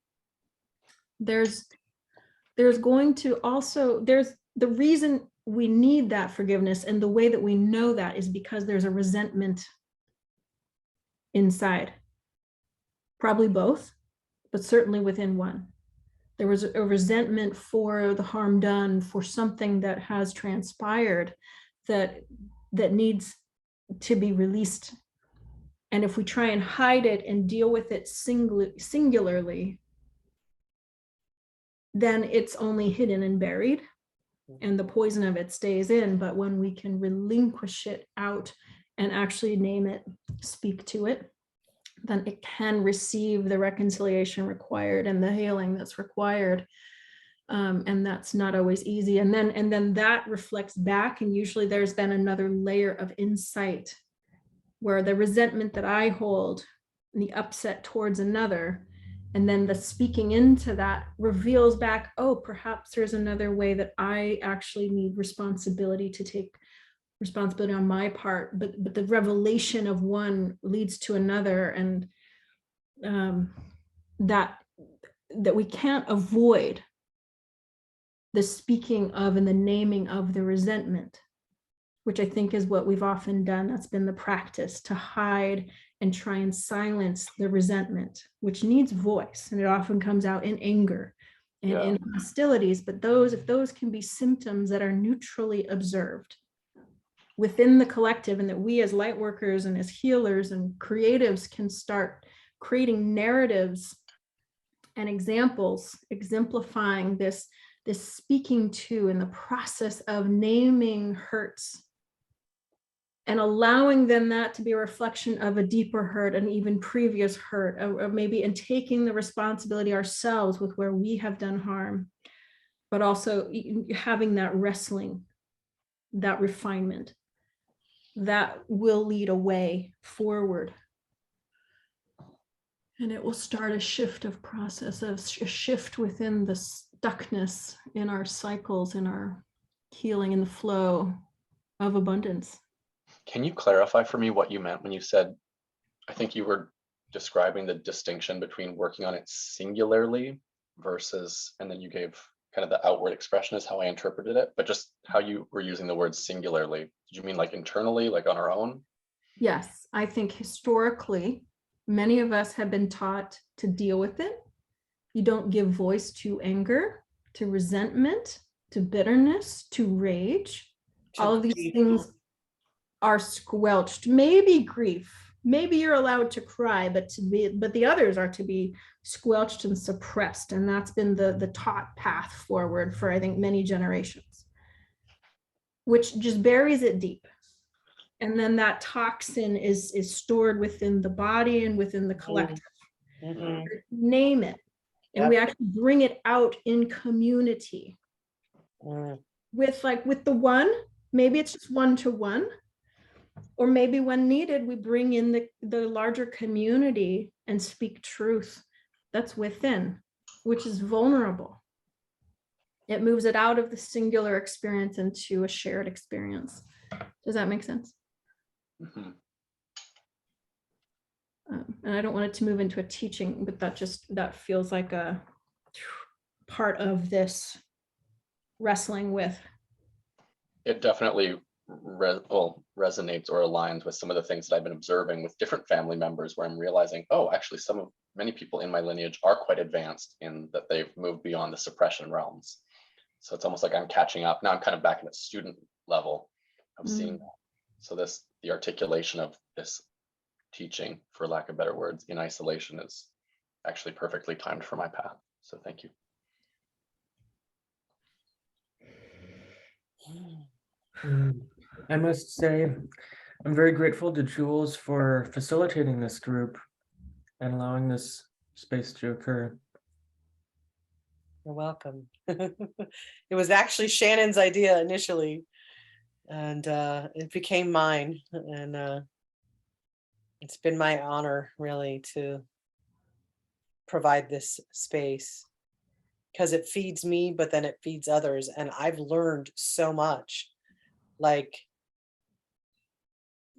there's going to also, there's the reason we need that forgiveness, and the way that we know that is because there's a resentment inside, probably both, but certainly within one. There was a resentment for the harm done, for something that has transpired that needs to be released. And if we try and hide it and deal with it singularly, then it's only hidden and buried, and the poison of it stays in. But when we can relinquish it out and actually name it, speak to it, then it can receive the reconciliation required and the healing that's required. And that's not always easy. And then that reflects back, and usually there's then another layer of insight where the resentment that I hold and the upset towards another, and then the speaking into that reveals back, oh, perhaps there's another way that I actually need responsibility, to take responsibility on my part, but the revelation of one leads to another, and that we can't avoid the speaking of and the naming of the resentment, which I think is what we've often done. That's been the practice, to hide and try and silence the resentment, which needs voice. And it often comes out in anger and in hostilities. But if those can be symptoms that are neutrally observed within the collective, and that we as light workers and as healers and creatives can start creating narratives and examples exemplifying this speaking to, and the process of naming hurts and allowing them that to be a reflection of a deeper hurt, an even previous hurt, or maybe in taking the responsibility ourselves with where we have done harm, but also having that wrestling, that refinement, that will lead a way forward. And it will start a shift of process, a shift within the stuckness in our cycles, in our healing, in the flow of abundance. Can you clarify for me what you meant when you said, I think you were describing the distinction between working on it singularly versus, and then you gave kind of the outward expression is how I interpreted it, but just how you were using the word singularly. Did you mean like internally, like on our own? Yes, I think historically, many of us have been taught to deal with it. You don't give voice to anger, to resentment, to bitterness, to rage. All of these things are squelched. Maybe grief, maybe you're allowed to cry, but the others are to be squelched and suppressed. And that's been the taught path forward for, I think, many generations, which just buries it deep. And then that toxin is stored within the body and within the collective. Mhm. Name it. And we actually bring it out in community. With the one, maybe it's just one-to-one, or maybe when needed, we bring in the larger community and speak truth that's within, which is vulnerable. It moves it out of the singular experience into a shared experience. Does that make sense? Mm-hmm. And I don't want it to move into a teaching, but that feels like a part of this wrestling with. It definitely resonates or aligns with some of the things that I've been observing with different family members, where I'm realizing, oh, actually many people in my lineage are quite advanced in that they've moved beyond the suppression realms. So it's almost like I'm catching up. Now I'm kind of back at the student level of seeing that. So the articulation of this teaching, for lack of better words, in isolation is actually perfectly timed for my path. So thank you. I must say, I'm very grateful to Jules for facilitating this group and allowing this space to occur. You're welcome. It was actually Shannon's idea initially, and it became mine. And it's been my honor, really, to provide this space, because it feeds me, but then it feeds others. And I've learned so much. Like,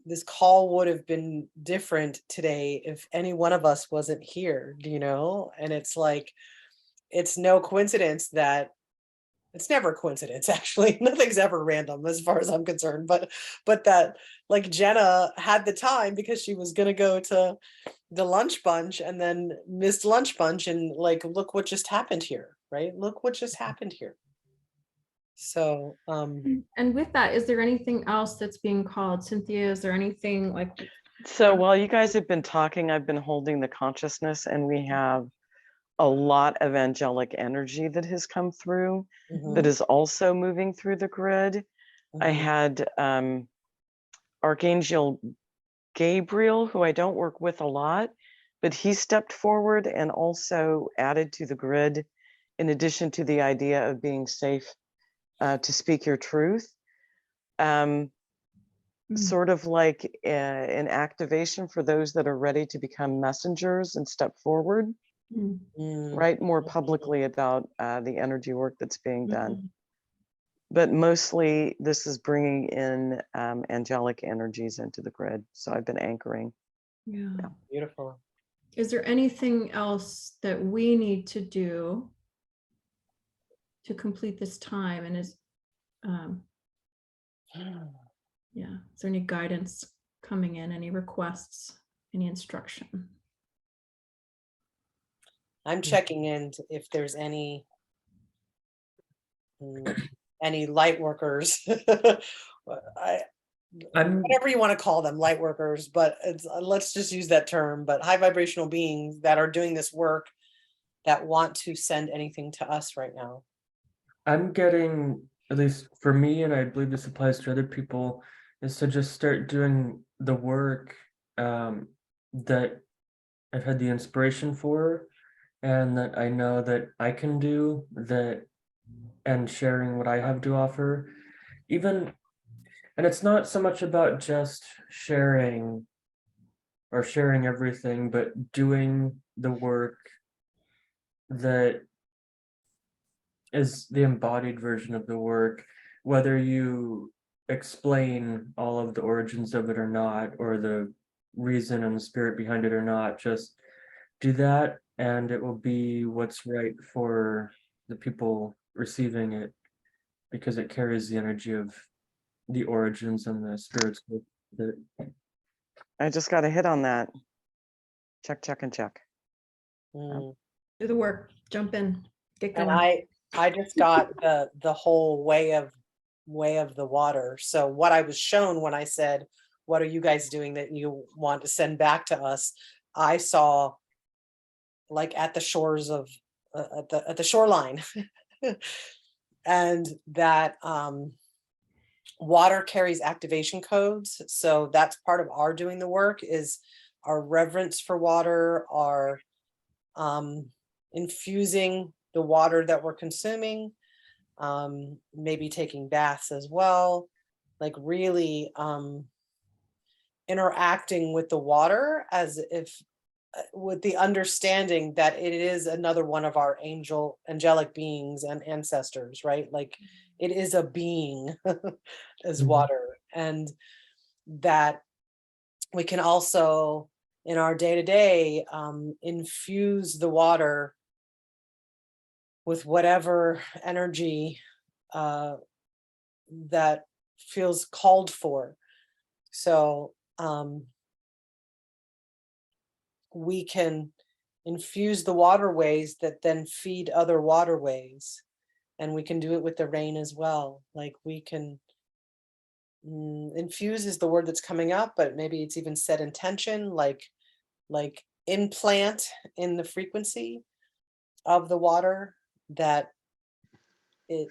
this call would have been different today if any one of us wasn't here, And it's like, it's no coincidence that it's never a coincidence, actually. Nothing's ever random as far as I'm concerned, but that, like, Jenna had the time because she was going to go to the lunch bunch and then missed lunch bunch, and like, look what just happened here, right? Look what just happened here. So and with that, is there anything else that's being called? Cynthia, is there anything like? So while you guys have been talking, I've been holding the consciousness, and we have a lot of angelic energy that has come through that is also moving through the grid. I had Archangel Gabriel, who I don't work with a lot, but he stepped forward and also added to the grid, in addition to the idea of being safe to speak your truth. Sort of like an activation for those that are ready to become messengers and step forward. Right, more publicly about the energy work that's being done. But mostly this is bringing in angelic energies into the grid. So I've been anchoring. Yeah. beautiful. Is there anything else that we need to do to complete this time? And is, yeah, is there any guidance coming in, any requests, any instruction? I'm checking in if there's any light workers. Whatever you want to call them, light workers, but it's, let's just use that term, but high vibrational beings that are doing this work that want to send anything to us right now. I'm getting, at least for me, and I believe this applies to other people, is to just start doing the work that I've had the inspiration for, and that I know that I can do, that, and sharing what I have to offer. Even, and it's not so much about just sharing or sharing everything, but doing the work that is the embodied version of the work, whether you explain all of the origins of it or not, or the reason and the spirit behind it or not, just do that, and it will be what's right for the people receiving it, because it carries the energy of the origins and the spirits with it. I just got a hit on that. Check, check, and check. Mm. Do the work, jump in, get And going. I just got the whole way of the water. So what I was shown when I said, what are you guys doing that you want to send back to us? I saw like at the shores of at the shoreline and that water carries activation codes. So that's part of our doing the work, is our reverence for water, our infusing the water that we're consuming, maybe taking baths as well, like really interacting with the water as if with the understanding that it is another one of our angelic beings and ancestors, right? Like it is a being as water, and that we can also in our day-to-day infuse the water with whatever energy that feels called for. So we can infuse the waterways that then feed other waterways, and we can do it with the rain as well. Like we can infuse is the word that's coming up, but maybe it's even set intention, like implant in the frequency of the water that it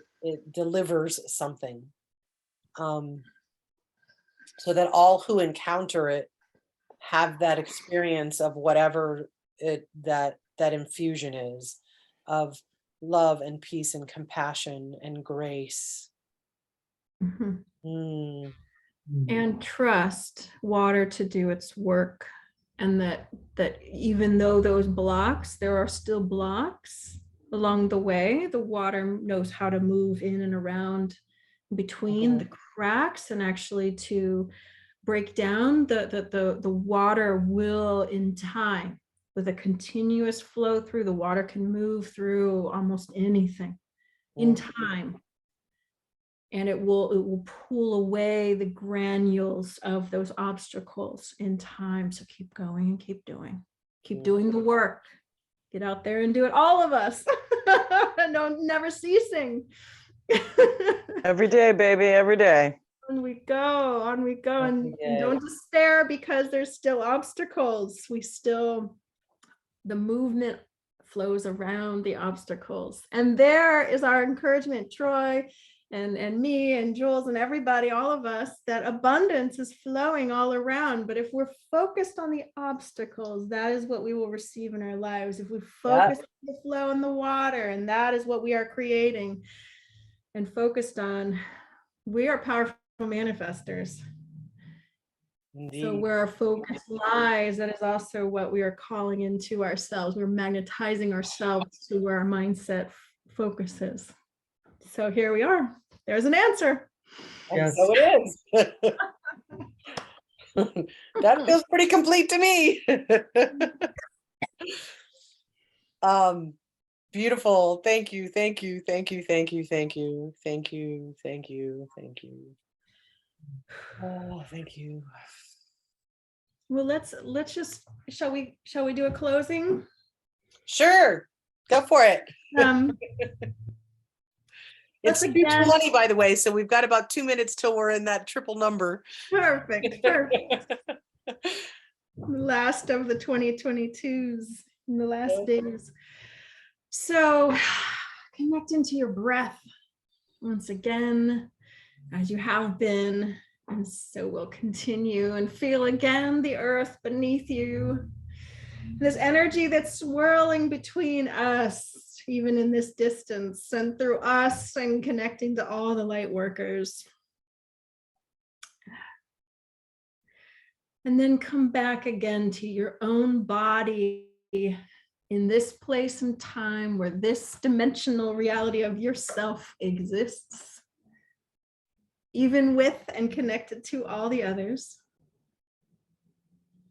delivers something, so that all who encounter it have that experience of whatever that infusion is, of love and peace and compassion and grace. Mhm. Mm. And trust water to do its work, and that even though those blocks, there are still blocks along the way, the water knows how to move in and around between the cracks, and actually to break down the water will, in time, with a continuous flow through, the water can move through almost anything in time, and it will pull away the granules of those obstacles in time. So keep going and keep doing the work. Get out there and do it, all of us. No, never ceasing. Every day, baby, every day. On we go, and day. don't despair, because there's still obstacles. The movement flows around the obstacles. And there is our encouragement, Troy, and me and Jules and everybody, all of us, that abundance is flowing all around. But if we're focused on the obstacles, that is what we will receive in our lives. If we focus on the flow in the water, and that is what we are creating and focused on, we are powerful manifestors. Indeed. So where our focus lies, that is also what we are calling into ourselves. We're magnetizing ourselves to where our mindset focuses. So here we are. There's an answer. Yes. So it is. That feels pretty complete to me. Beautiful. Thank you. Thank you. Thank you. Thank you. Thank you. Thank you. Thank you. Thank you. Oh, thank you. Well, let's just, shall we do a closing? Sure. Go for it. Um, It's let's again- 2:20, by the way, so we've got about 2 minutes till we're in that triple number. Perfect. Last of the 2022s in the last Yeah. days. So connect into your breath once again, as you have been, and so will continue, and feel again the earth beneath you. This energy that's swirling between us, even in this distance, and through us, and connecting to all the light workers. And then come back again to your own body in this place and time where this dimensional reality of yourself exists, even with and connected to all the others.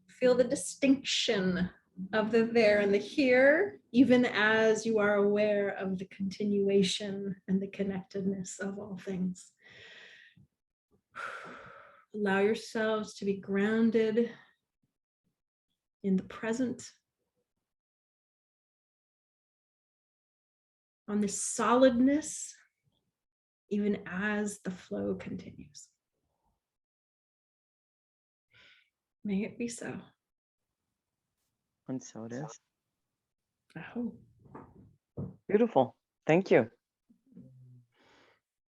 Feel the distinction of the there and the here, even as you are aware of the continuation and the connectedness of all things. Allow yourselves to be grounded in the present, on this solidness, even as the flow continues. May it be so. And so it is. I hope. Beautiful. Thank you.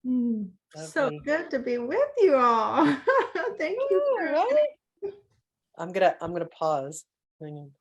So Lovely. good to be with you all. Thank you. Yeah, right? I'm gonna pause. Hang on.